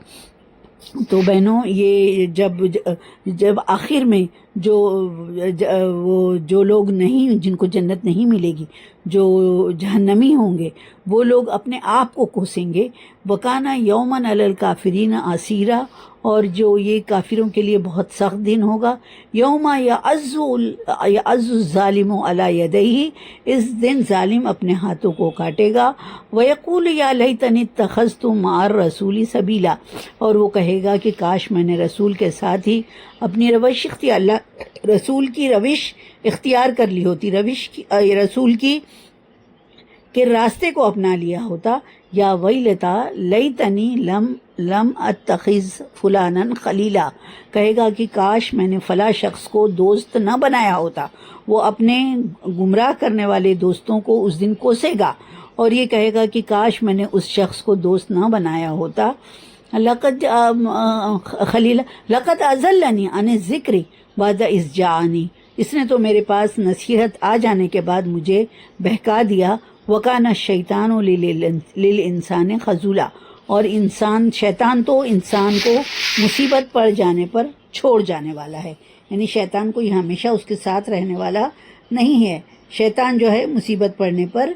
تو بہنوں، یہ جب آخر میں جو لوگ نہیں، جن کو جنت نہیں ملے گی، جو جہنمی ہوں گے، وہ لوگ اپنے آپ کو کوسیں گے. وَكَانَ يَوْمًا عَلَى الْكَافِرِينَ عَسِيرًا، اور جو یہ کافروں کے لیے بہت سخت دن ہوگا. یوم یعض الظالم علی یدیہ، اس دن ظالم اپنے ہاتھوں کو کاٹے گا. ویقول یا لیتنی اتخذت مع الرسول سبیلا، اور وہ کہے گا کہ کاش میں نے رسول کے ساتھ ہی اپنی روش رسول کی روش اختیار کر لی ہوتی، رسول کی کے راستے کو اپنا لیا ہوتا. یا ویلتا لیتنی لم اتخذ فلانا خلیلا، کہے گا کہ کاش میں نے فلاں شخص کو دوست نہ بنایا ہوتا. وہ اپنے گمراہ کرنے والے دوستوں کو اس دن کوسے گا اور یہ کہے گا کہ کاش میں نے اس شخص کو دوست نہ بنایا ہوتا. لقد اضلنی عن الذکر بعد اذ جاءنی، اس نے تو میرے پاس نصیحت آ جانے کے بعد مجھے بہکا دیا. وَكَانَ الشَّيْطَانُ لِلْإِنسَانِ خَذُولًا، اور شیطان تو انسان کو مصیبت پڑ جانے پر چھوڑ جانے والا ہے. یعنی شیطان کو یہ ہمیشہ اس کے ساتھ رہنے والا نہیں ہے. شیطان جو ہے مصیبت پڑنے پر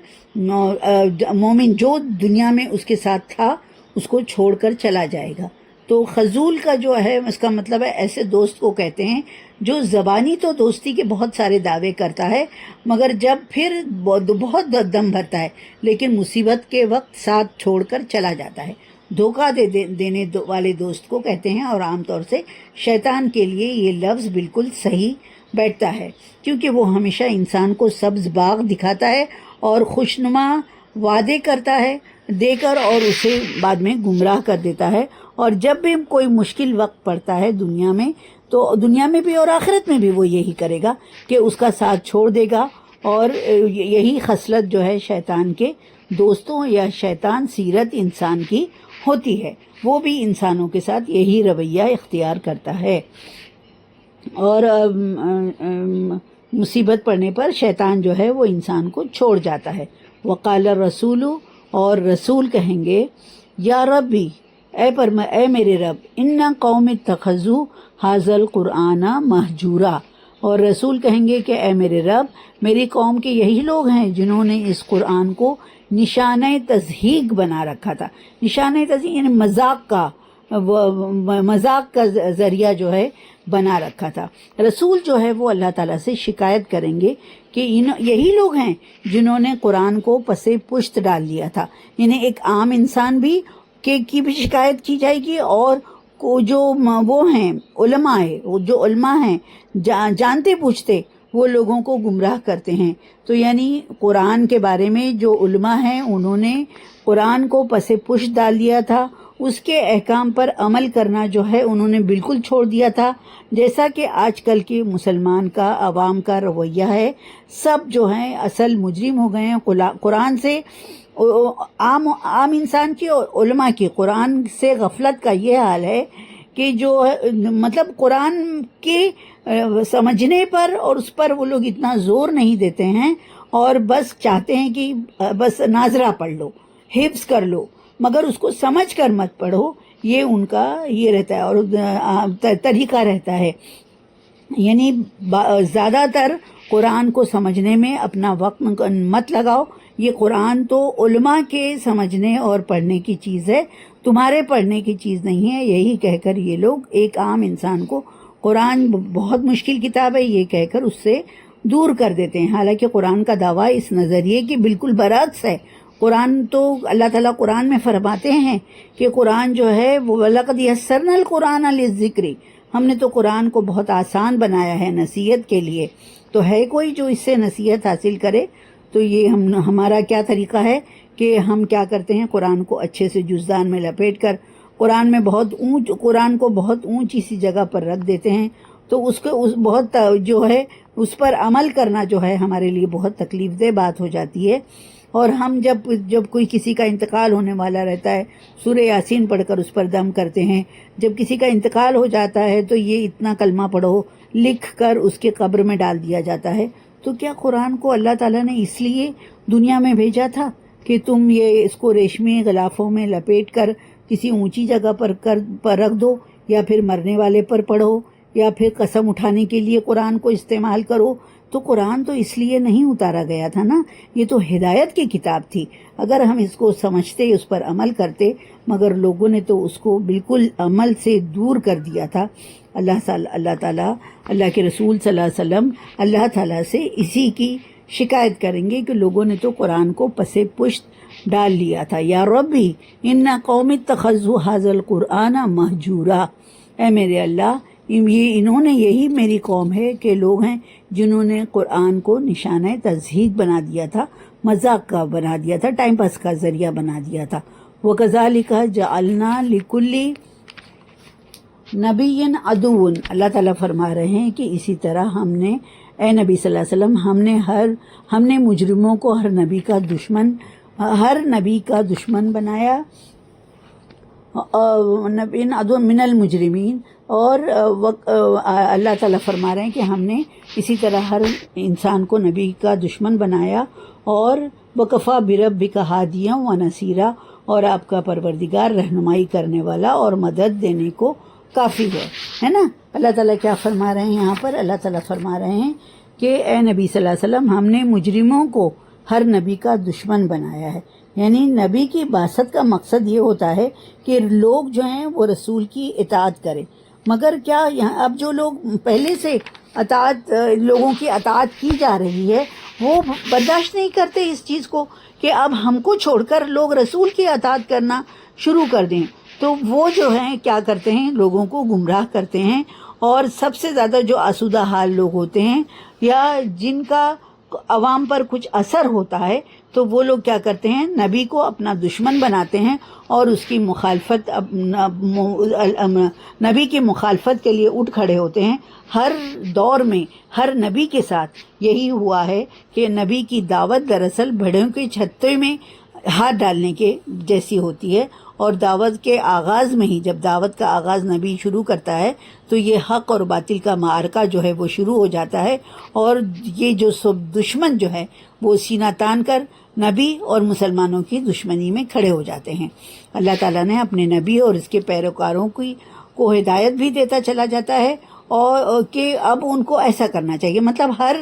مومن جو دنیا میں اس کے ساتھ تھا اس کو چھوڑ کر چلا جائے گا. تو خذول کا جو ہے اس کا مطلب ہے ایسے دوست کو کہتے ہیں جو زبانی تو دوستی کے بہت سارے دعوے کرتا ہے، مگر جب پھر بہت دم بھرتا ہے لیکن مصیبت کے وقت ساتھ چھوڑ کر چلا جاتا ہے. دھوکہ دینے والے دوست کو کہتے ہیں، اور عام طور سے شیطان کے لیے یہ لفظ بالکل صحیح بیٹھتا ہے کیونکہ وہ ہمیشہ انسان کو سبز باغ دکھاتا ہے اور خوشنما وعدے کرتا ہے دے کر اور اسے بعد میں گمراہ کر دیتا ہے. اور جب بھی کوئی مشکل وقت پڑتا ہے دنیا میں، تو دنیا میں بھی اور آخرت میں بھی وہ یہی کرے گا کہ اس کا ساتھ چھوڑ دے گا. اور یہی خصلت جو ہے شیطان کے دوستوں یا شیطان سیرت انسان کی ہوتی ہے، وہ بھی انسانوں کے ساتھ یہی رویہ اختیار کرتا ہے. اور مصیبت پڑنے پر شیطان جو ہے وہ انسان کو چھوڑ جاتا ہے. وقال الرسول، اور رسول کہیں گے یا ربی اے میرے رب اِنَّ قَوْمِ اتَّخَذُوا هَذَا الْقُرْآنَ مَهْجُورًا، اور رسول کہیں گے کہ اے میرے رب میری قوم کے یہی لوگ ہیں جنہوں نے اس قرآن کو نشانہ تضحیک بنا رکھا تھا۔ نشانہ تضحیک یعنی مذاق کا ذریعہ جو ہے بنا رکھا تھا۔ رسول جو ہے وہ اللہ تعالیٰ سے شکایت کریں گے کہ یہی لوگ ہیں جنہوں نے قرآن کو پس پشت ڈال دیا تھا، یعنی ایک عام انسان بھی کی بھی شکایت کی جائے گی، اور جو وہ ہیں علماء جو علماء ہیں جانتے پوچھتے وہ لوگوں کو گمراہ کرتے ہیں۔ تو یعنی قرآن کے بارے میں جو علماء ہیں انہوں نے قرآن کو پس پشت ڈال دیا تھا، اس کے احکام پر عمل کرنا جو ہے انہوں نے بالکل چھوڑ دیا تھا، جیسا کہ آج کل کے مسلمان کا عوام کا رویہ ہے۔ سب جو ہیں اصل مجرم ہو گئے ہیں قرآن سے، عام انسان کی اور علماء کی قرآن سے غفلت کا یہ حال ہے کہ جو مطلب قرآن کے سمجھنے پر اور اس پر وہ لوگ اتنا زور نہیں دیتے ہیں، اور بس چاہتے ہیں کہ بس ناظرہ پڑھ لو، حفظ کر لو، مگر اس کو سمجھ کر مت پڑھو، یہ ان کا یہ رہتا ہے اور طریقہ رہتا ہے۔ یعنی زیادہ تر قرآن کو سمجھنے میں اپنا وقت مت لگاؤ، یہ قرآن تو علماء کے سمجھنے اور پڑھنے کی چیز ہے، تمہارے پڑھنے کی چیز نہیں ہے، یہی کہہ کر یہ لوگ ایک عام انسان کو قرآن بہت مشکل کتاب ہے یہ کہہ کر اس سے دور کر دیتے ہیں۔ حالانکہ قرآن کا دعویٰ اس نظریے کی بالکل برعکس ہے۔ قرآن تو اللہ تعالیٰ قرآن میں فرماتے ہیں کہ قرآن جو ہے وہ وَلَقَدْ يَسَّرْنَا الْقُرْآنَ لِلذِّكْرِ، ہم نے تو قرآن کو بہت آسان بنایا ہے نصیحت کے لیے۔ تو ہے کوئی جو اس سے نصیحت حاصل کرے؟ تو یہ ہمارا کیا طریقہ ہے کہ ہم کیا کرتے ہیں، قرآن کو اچھے سے جزدان میں لپیٹ کر قرآن کو بہت اونچی سی جگہ پر رکھ دیتے ہیں، تو اس بہت جو ہے اس پر عمل کرنا جو ہے ہمارے لیے بہت تکلیف دہ بات ہو جاتی ہے۔ اور ہم جب کوئی کسی کا انتقال ہونے والا رہتا ہے سورہ یاسین پڑھ کر اس پر دم کرتے ہیں، جب کسی کا انتقال ہو جاتا ہے تو یہ اتنا کلمہ پڑھو لکھ کر اس کے قبر میں ڈال دیا جاتا ہے۔ تو کیا قرآن کو اللہ تعالیٰ نے اس لیے دنیا میں بھیجا تھا کہ تم یہ اس کو ریشمی غلافوں میں لپیٹ کر کسی اونچی جگہ پر رکھ دو، یا پھر مرنے والے پر پڑھو، یا پھر قسم اٹھانے کے لیے قرآن کو استعمال کرو؟ تو قرآن تو اس لیے نہیں اتارا گیا تھا نا، یہ تو ہدایت کی کتاب تھی۔ اگر ہم اس کو سمجھتے اس پر عمل کرتے، مگر لوگوں نے تو اس کو بالکل عمل سے دور کر دیا تھا۔ اللہ تعالیٰ اللہ کے رسول صلی اللہ علیہ وسلم اللہ تعالیٰ سے اسی کی شکایت کریں گے کہ لوگوں نے تو قرآن کو پس پشت ڈال لیا تھا۔ یا ربی ان قوم اتخذوا ھذا القرآن مہجورا، اے میرے اللہ انہوں نے یہی میری قوم ہے کہ لوگ ہیں جنہوں نے قرآن کو نشانہ تضحیک بنا دیا تھا، مذاق کا بنا دیا تھا، ٹائم پاس کا ذریعہ بنا دیا تھا۔ وَكَذَلِكَ جَعَلْنَا لِكُلِّ نَبِيٍّ عَدُوًّا، اللہ تعالیٰ فرما رہے ہیں کہ اسی طرح ہم نے اے نبی صلی اللہ علیہ وسلم ہم نے مجرموں کو ہر نبی کا دشمن بنایا، عدو من المجرمین، اور اللہ تعالیٰ فرما رہے ہیں کہ ہم نے اسی طرح ہر انسان کو نبی کا دشمن بنایا، اور وَكَفَى بِرَبِّكَ هَادِيًا وَنَصِيرًا، اور آپ کا پروردگار رہنمائی کرنے والا اور مدد دینے کو کافی ہے نا۔ اللہ تعالیٰ کیا فرما رہے ہیں یہاں پر؟ اللہ تعالیٰ فرما رہے ہیں کہ اے نبی صلی اللہ علیہ وسلم ہم نے مجرموں کو ہر نبی کا دشمن بنایا ہے۔ یعنی نبی کی بعثت کا مقصد یہ ہوتا ہے کہ لوگ جو ہیں وہ رسول کی اطاعت کریں، مگر کیا یہاں اب جو لوگ پہلے سے لوگوں کی اطاعت کی جا رہی ہے وہ برداشت نہیں کرتے اس چیز کو کہ اب ہم کو چھوڑ کر لوگ رسول کی اطاعت کرنا شروع کر دیں، تو وہ جو ہیں کیا کرتے ہیں، لوگوں کو گمراہ کرتے ہیں۔ اور سب سے زیادہ جو آسودہ حال لوگ ہوتے ہیں یا جن کا عوام پر کچھ اثر ہوتا ہے، تو وہ لوگ کیا کرتے ہیں، نبی کو اپنا دشمن بناتے ہیں اور اس کی مخالفت نبی کی مخالفت کے لیے اٹھ کھڑے ہوتے ہیں۔ ہر دور میں ہر نبی کے ساتھ یہی ہوا ہے کہ نبی کی دعوت دراصل بھیڑوں کے چھتے میں ہاتھ ڈالنے کے جیسی ہوتی ہے، اور دعوت کے آغاز میں ہی، جب دعوت کا آغاز نبی شروع کرتا ہے تو یہ حق اور باطل کا معرکہ جو ہے وہ شروع ہو جاتا ہے، اور یہ جو سب دشمن جو ہے وہ سینہ تان کر نبی اور مسلمانوں کی دشمنی میں کھڑے ہو جاتے ہیں۔ اللہ تعالیٰ نے اپنے نبی اور اس کے پیروکاروں کو ہدایت بھی دیتا چلا جاتا ہے، اور کہ اب ان کو ایسا کرنا چاہیے، مطلب ہر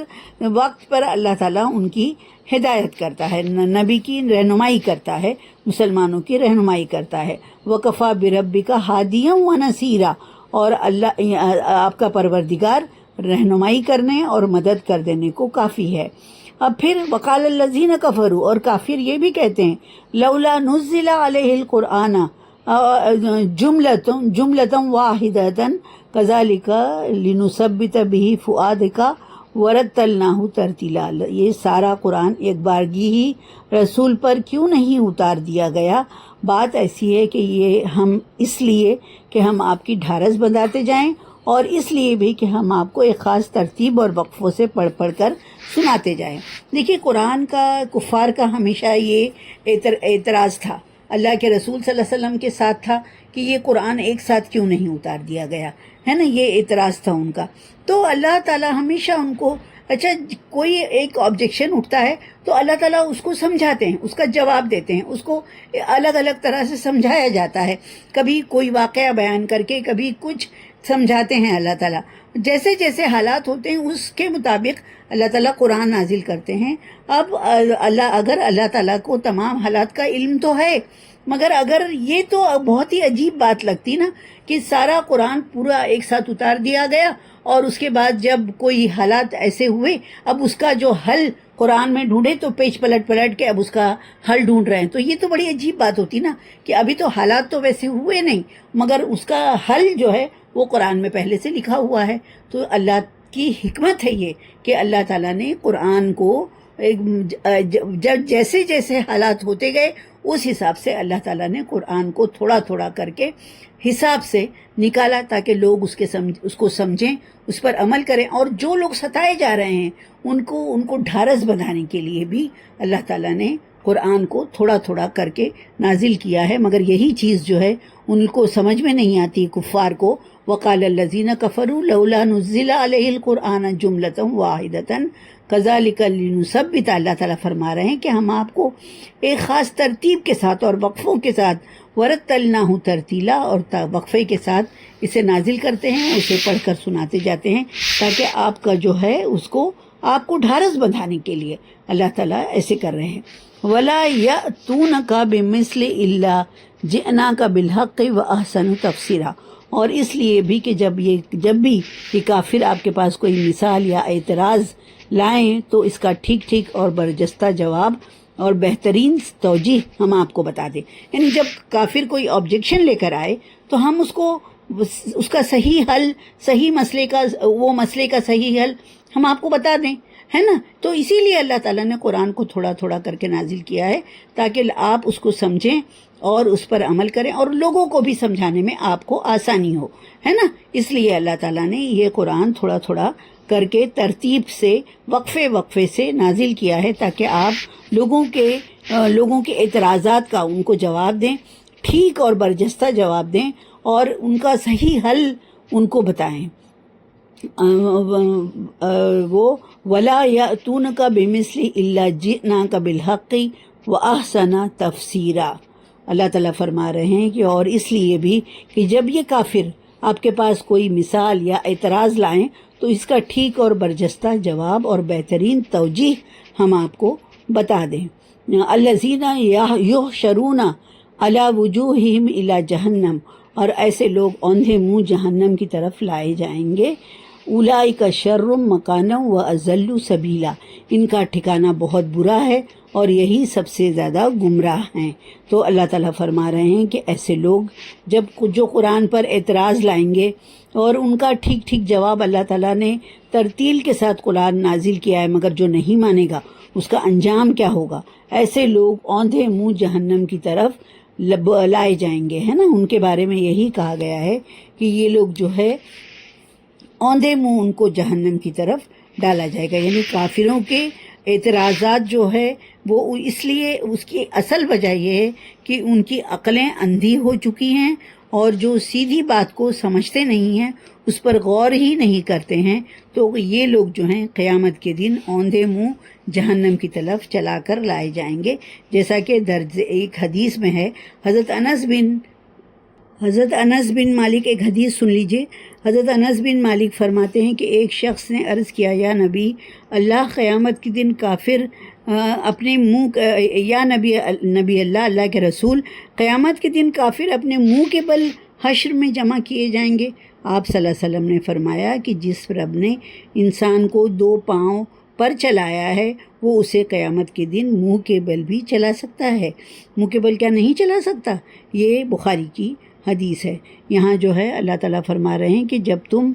وقت پر اللہ تعالیٰ ان کی ہدایت کرتا ہے، نبی کی رہنمائی کرتا ہے، مسلمانوں کی رہنمائی کرتا ہے۔ وَكَفَى بِرَبِّكَ هَادِيًا وَنَصِيرًا، اور اللہ آپ کا پروردگار رہنمائی کرنے اور مدد کر دینے کو کافی ہے۔ اب پھر وقال الذین کفروا، اور کافر یہ بھی کہتے ہیں لولا نزل علیہ القرآن جملۃ واحدۃ کذالک لنثبت به فؤادک ورتلناہ ترتیلا، یہ سارا قرآن ایک بارگی ہی رسول پر کیوں نہیں اتار دیا گیا؟ بات ایسی ہے کہ یہ ہم اس لیے کہ ہم آپ کی ڈھارس بندھاتے جائیں، اور اس لیے بھی کہ ہم آپ کو ایک خاص ترتیب اور وقفوں سے پڑھ پڑھ کر سناتے جائیں۔ دیکھیے قرآن کا کفار کا ہمیشہ یہ اعتراض تھا، اللہ کے رسول صلی اللہ علیہ وسلم کے ساتھ تھا کہ یہ قرآن ایک ساتھ کیوں نہیں اتار دیا گیا ہے نا، یہ اعتراض تھا ان کا۔ تو اللہ تعالیٰ ہمیشہ ان کو، اچھا کوئی ایک آبجیکشن اٹھتا ہے تو اللہ تعالیٰ اس کو سمجھاتے ہیں، اس کا جواب دیتے ہیں، اس کو الگ الگ طرح سے سمجھایا جاتا ہے، کبھی کوئی واقعہ بیان کر کے، کبھی کچھ سمجھاتے ہیں اللہ تعالیٰ۔ جیسے جیسے حالات ہوتے ہیں اس کے مطابق اللہ تعالیٰ قرآن نازل کرتے ہیں۔ اب اگر اللہ تعالیٰ کو تمام حالات کا علم تو ہے، مگر اگر یہ تو بہت ہی عجیب بات لگتی نا کہ سارا قرآن پورا ایک ساتھ اتار دیا گیا، اور اس کے بعد جب کوئی حالات ایسے ہوئے اب اس کا جو حل قرآن میں ڈھونڈے تو پیج پلٹ پلٹ کے اب اس کا حل ڈھونڈ رہے ہیں۔ تو یہ تو بڑی عجیب بات ہوتی نا کہ ابھی تو حالات تو ویسے ہوئے نہیں، مگر اس کا حل جو ہے وہ قرآن میں پہلے سے لکھا ہوا ہے۔ تو اللہ کی حکمت ہے یہ کہ اللہ تعالیٰ نے قرآن کو جب جیسے جیسے حالات ہوتے گئے اس حساب سے اللہ تعالیٰ نے قرآن کو تھوڑا تھوڑا کر کے حساب سے نکالا، تاکہ لوگ اس کو سمجھیں، اس پر عمل کریں، اور جو لوگ ستائے جا رہے ہیں ان کو ڈھارس بندھانے کے لیے بھی اللہ تعالیٰ نے قرآن کو تھوڑا تھوڑا کر کے نازل کیا ہے۔ مگر یہی چیز جو ہے ان کو سمجھ میں نہیں آتی کفار کو۔ وقال الذین کفروا لولا نزل علیہ القرآن جملۃ واحدۃ کذالک لنثبت، اللہ تعالیٰ فرما رہے ہیں کہ ہم آپ کو ایک خاص ترتیب کے ساتھ اور وقفوں کے ساتھ ورتلناہ ترتیلا، اور وقفے کے ساتھ اسے نازل کرتے ہیں، اسے پڑھ کر سناتے جاتے ہیں، تاکہ آپ کا جو ہے اس کو آپ کو ڈھارس بندھانے کے لیے اللہ تعالیٰ ایسے کر رہے ہیں۔ وَلَا يَأْتُونَكَ بِمِثْلِ إِلَّا جِئْنَاكَ بِالْحَقِّ وَأَحْسَنُ تَفْسِيرًا، اور اس لیے بھی کہ جب بھی یہ کافر آپ کے پاس کوئی مثال یا اعتراض لائیں تو اس کا ٹھیک ٹھیک اور برجستہ جواب اور بہترین توجیہ ہم آپ کو بتا دیں۔ یعنی جب کافر کوئی آبجیکشن لے کر آئے تو ہم اس کا صحیح حل، صحیح مسئلے کا صحیح حل ہم آپ کو بتا دیں، ہے نا۔ تو اسی لیے اللہ تعالیٰ نے قرآن کو تھوڑا تھوڑا کر کے نازل کیا ہے، تاکہ آپ اس کو سمجھیں اور اس پر عمل کریں، اور لوگوں کو بھی سمجھانے میں آپ کو آسانی ہو، ہے نا۔ اس لیے اللہ تعالیٰ نے یہ قرآن تھوڑا تھوڑا کر کے ترتیب سے وقفے سے نازل کیا ہے، تاکہ آپ لوگوں کے اعتراضات کا ان کو جواب دیں، ٹھیک اور برجستہ جواب دیں، اور ان کا صحیح حل ان کو بتائیں۔ وہ وَلَا يَأْتُونَكَ بِمِثْلِ إِلَّا جِئْنَاكَ بِالْحَقِّ وَأَحْسَنَ تَفْسِيرًا، اللہ تعالیٰ فرما رہے ہیں کہ اور اس لیے بھی کہ جب یہ کافر آپ کے پاس کوئی مثال یا اعتراض لائیں تو اس کا ٹھیک اور برجستہ جواب اور بہترین توجیہ ہم آپ کو بتا دیں۔ الذین یحشرون علی وجوہہم الی جہنم، اور ایسے لوگ اوندھے منہ جہنم کی طرف لائے جائیں گے۔ اولئک شر مکانا واضل سبیلا، ان کا ٹھکانہ بہت برا ہے اور یہی سب سے زیادہ گمراہ ہیں۔ تو اللہ تعالیٰ فرما رہے ہیں کہ ایسے لوگ جو قرآن پر اعتراض لائیں گے اور ان کا ٹھیک ٹھیک جواب اللہ تعالیٰ نے ترتیل کے ساتھ قرآن نازل کیا ہے، مگر جو نہیں مانے گا اس کا انجام کیا ہوگا، ایسے لوگ اوندھے منہ جہنم کی طرف لائے جائیں گے، ہے نا۔ ان کے بارے میں یہی کہا گیا ہے کہ یہ لوگ جو ہے اوندھے منہ ان کو جہنم کی طرف ڈالا جائے گا، یعنی کافروں کے اعتراضات جو ہے وہ اس لیے اس کی اصل وجہ یہ ہے کہ ان کی عقلیں اندھی ہو چکی ہیں اور جو سیدھی بات کو سمجھتے نہیں ہیں اس پر غور ہی نہیں کرتے ہیں، تو یہ لوگ جو ہیں قیامت کے دن اوندھے منہ جہنم کی طرف چلا کر لائے جائیں گے، جیسا کہ درج ایک حدیث میں ہے۔ حضرت انس بن مالک، ایک حدیث سن لیجئے۔ حضرت انس بن مالک فرماتے ہیں کہ ایک شخص نے عرض کیا، یا نبی اللہ، قیامت کے دن کافر اپنے منہ یا نبی اللہ کے رسول، قیامت کے دن کافر اپنے منہ کے بل حشر میں جمع کیے جائیں گے؟ آپ صلی اللہ علیہ وسلم نے فرمایا کہ جس رب نے انسان کو 2 پاؤں پر چلایا ہے وہ اسے قیامت کے دن منہ کے بل بھی چلا سکتا ہے۔ منہ کے بل کیا نہیں چلا سکتا؟ یہ بخاری کی حدیث ہے۔ یہاں جو ہے اللہ تعالیٰ فرما رہے ہیں کہ جب تم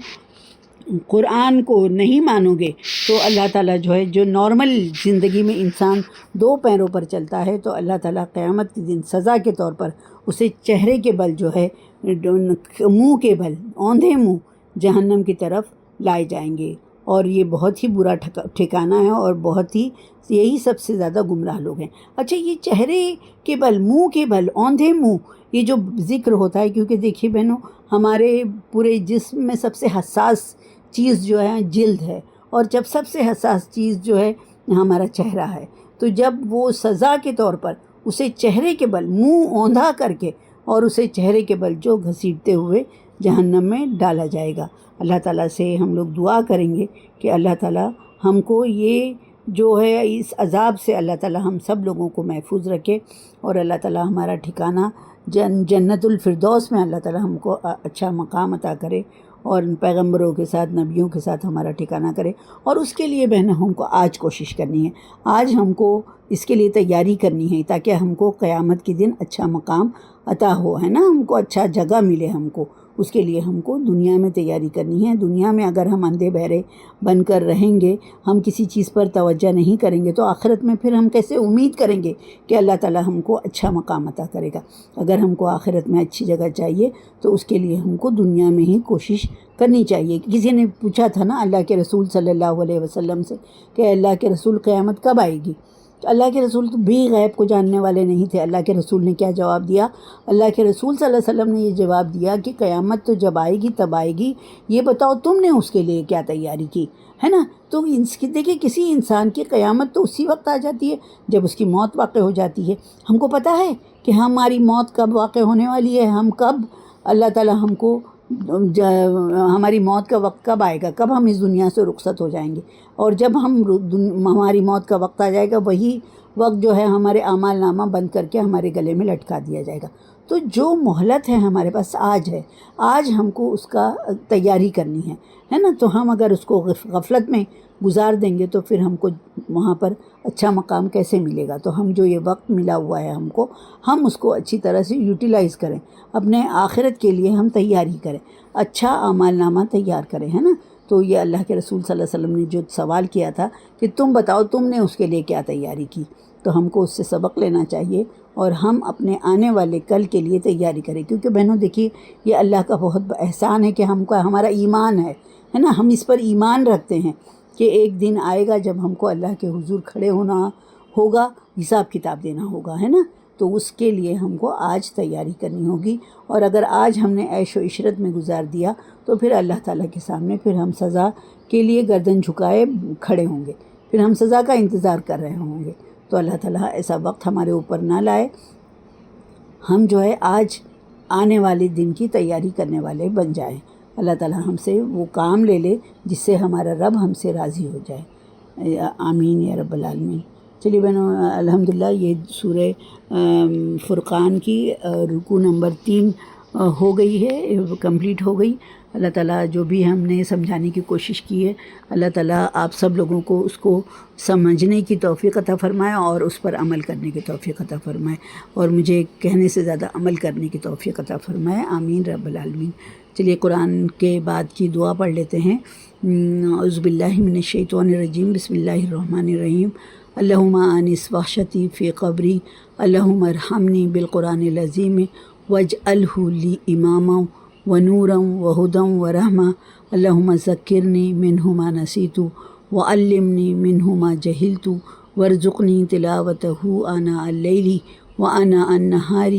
قرآن کو نہیں مانو گے تو اللہ تعالیٰ جو ہے، جو نارمل زندگی میں انسان 2 پیروں پر چلتا ہے، تو اللہ تعالیٰ قیامت کے دن سزا کے طور پر اسے چہرے کے بل جو ہے، منہ کے بل، اوندھے منہ جہنم کی طرف لائے جائیں گے، اور یہ بہت ہی برا ٹھکانہ ہے، اور بہت ہی یہی سب سے زیادہ گمراہ لوگ ہیں۔ اچھا، یہ چہرے کے بل، منہ کے بل، اوندھے منہ، یہ جو ذکر ہوتا ہے، کیونکہ دیکھیے بہنوں، ہمارے پورے جسم میں سب سے حساس چیز جو ہے جلد ہے، اور جب سب سے حساس چیز جو ہے ہمارا چہرہ ہے، تو جب وہ سزا کے طور پر اسے چہرے کے بل، منہ اوندھا کر کے اور اسے چہرے کے بل جو گھسیٹتے ہوئے جہنم میں ڈالا جائے گا۔ اللہ تعالیٰ سے ہم لوگ دعا کریں گے کہ اللہ تعالیٰ ہم کو یہ جو ہے اس عذاب سے اللہ تعالیٰ ہم سب لوگوں کو محفوظ رکھے، اور اللہ تعالیٰ ہمارا ٹھکانہ جنت الفردوس میں اللہ تعالیٰ ہم کو اچھا مقام عطا کرے، اور پیغمبروں کے ساتھ، نبیوں کے ساتھ ہمارا ٹھکانہ کرے۔ اور اس کے لیے بہنوں ہم کو آج کوشش کرنی ہے، آج ہم کو اس کے لیے تیاری کرنی ہے، تاکہ ہم کو قیامت کے دن اچھا مقام عطا ہو، ہے نا، ہم کو اچھا جگہ ملے ہم کو۔ اس کے لیے ہم کو دنیا میں تیاری کرنی ہے۔ دنیا میں اگر ہم اندھے بہرے بن کر رہیں گے، ہم کسی چیز پر توجہ نہیں کریں گے، تو آخرت میں پھر ہم کیسے امید کریں گے کہ اللہ تعالیٰ ہم کو اچھا مقام عطا کرے گا؟ اگر ہم کو آخرت میں اچھی جگہ چاہیے تو اس کے لیے ہم کو دنیا میں ہی کوشش کرنی چاہیے۔ کسی نے پوچھا تھا نا اللہ کے رسول صلی اللہ علیہ وسلم سے کہ اللہ کے رسول قیامت کب آئے گی؟ تو اللہ کے رسول تو بھی غیب کو جاننے والے نہیں تھے۔ اللہ کے رسول نے کیا جواب دیا؟ اللہ کے رسول صلی اللہ علیہ وسلم نے یہ جواب دیا کہ قیامت تو جب آئے گی تب آئے گی، یہ بتاؤ تم نے اس کے لیے کیا تیاری کی ہے نا۔ تو دیکھیں، کسی انسان کی قیامت تو اسی وقت آ جاتی ہے جب اس کی موت واقع ہو جاتی ہے۔ ہم کو پتہ ہے کہ ہماری موت کب واقع ہونے والی ہے، ہم کب اللہ تعالیٰ ہم کو ہماری موت کا وقت کب آئے گا، کب ہم اس دنیا سے رخصت ہو جائیں گے، اور جب ہماری موت کا وقت آ جائے گا، وہی وقت جو ہے ہمارے اعمال نامہ بند کر کے ہمارے گلے میں لٹکا دیا جائے گا۔ تو جو مہلت ہے ہمارے پاس آج ہے، آج ہم کو اس کا تیاری کرنی ہے نا۔ تو ہم اگر اس کو غفلت میں گزار دیں گے تو پھر ہم کو وہاں پر اچھا مقام کیسے ملے گا؟ تو ہم جو یہ وقت ملا ہوا ہے ہم اس کو اچھی طرح سے یوٹیلائز کریں، اپنے آخرت کے لیے ہم تیاری کریں، اچھا اعمال نامہ تیار کریں، ہے نا۔ تو یہ اللہ کے رسول صلی اللہ علیہ وسلم نے جو سوال کیا تھا کہ تم بتاؤ تم نے اس کے لیے کیا تیاری کی، تو ہم کو اس سے سبق لینا چاہیے، اور ہم اپنے آنے والے کل کے لیے تیاری کریں۔ کیونکہ بہنوں دیکھیے، یہ اللہ کا بہت احسان ہے کہ ہمارا ایمان ہے نا، ہم اس پر ایمان رکھتے ہیں کہ ایک دن آئے گا جب ہم کو اللہ کے حضور کھڑے ہونا ہوگا، حساب کتاب دینا ہوگا، ہے نا۔ تو اس کے لیے ہم کو آج تیاری کرنی ہوگی، اور اگر آج ہم نے عیش و عشرت میں گزار دیا تو پھر اللہ تعالیٰ کے سامنے پھر ہم سزا کے لیے گردن جھکائے کھڑے ہوں گے، پھر ہم سزا کا انتظار کر رہے ہوں گے۔ تو اللہ تعالیٰ ایسا وقت ہمارے اوپر نہ لائے، ہم جو ہے آج آنے والے دن کی تیاری کرنے والے بن جائیں۔ اللہ تعالیٰ ہم سے وہ کام لے لے جس سے ہمارا رب ہم سے راضی ہو جائے، آمین یا رب العالمین۔ چلیے بہنوں، الحمدللہ یہ سورہ فرقان کی رکوع نمبر 3 ہو گئی ہے، کمپلیٹ ہو گئی۔ اللہ تعالیٰ جو بھی ہم نے سمجھانے کی کوشش کی ہے، اللہ تعالیٰ آپ سب لوگوں کو اس کو سمجھنے کی توفیق عطا فرمائے اور اس پر عمل کرنے کی توفیق عطا فرمائے، اور مجھے کہنے سے زیادہ عمل کرنے کی توفیق عطا فرمائے، آمین رب العالمین۔ چلیے قرآن کے بعد کی دعا پڑھ لیتے ہیں۔ اعوذ باللہ من الشیطان الرجیم، بسم اللہ الرحمن الرحیم۔ اللہم آنس وحشتی فی قبری، اللہم ارحمنی بالقرآن العظیم واجعلہ لی اماما ونورا وہدی ورحمہ، اللہم ذکرنی منہ ما نسیت وعلمنی منہ ما جہلت وارزقنی تلاوتہ آناء اللیل وآناء النہار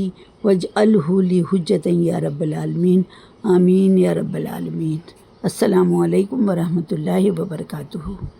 واجعلہ لی حجۃ یا رب العالمین، آمین یا رب العالمین۔ السلام علیکم ورحمۃ اللہ وبرکاتہ۔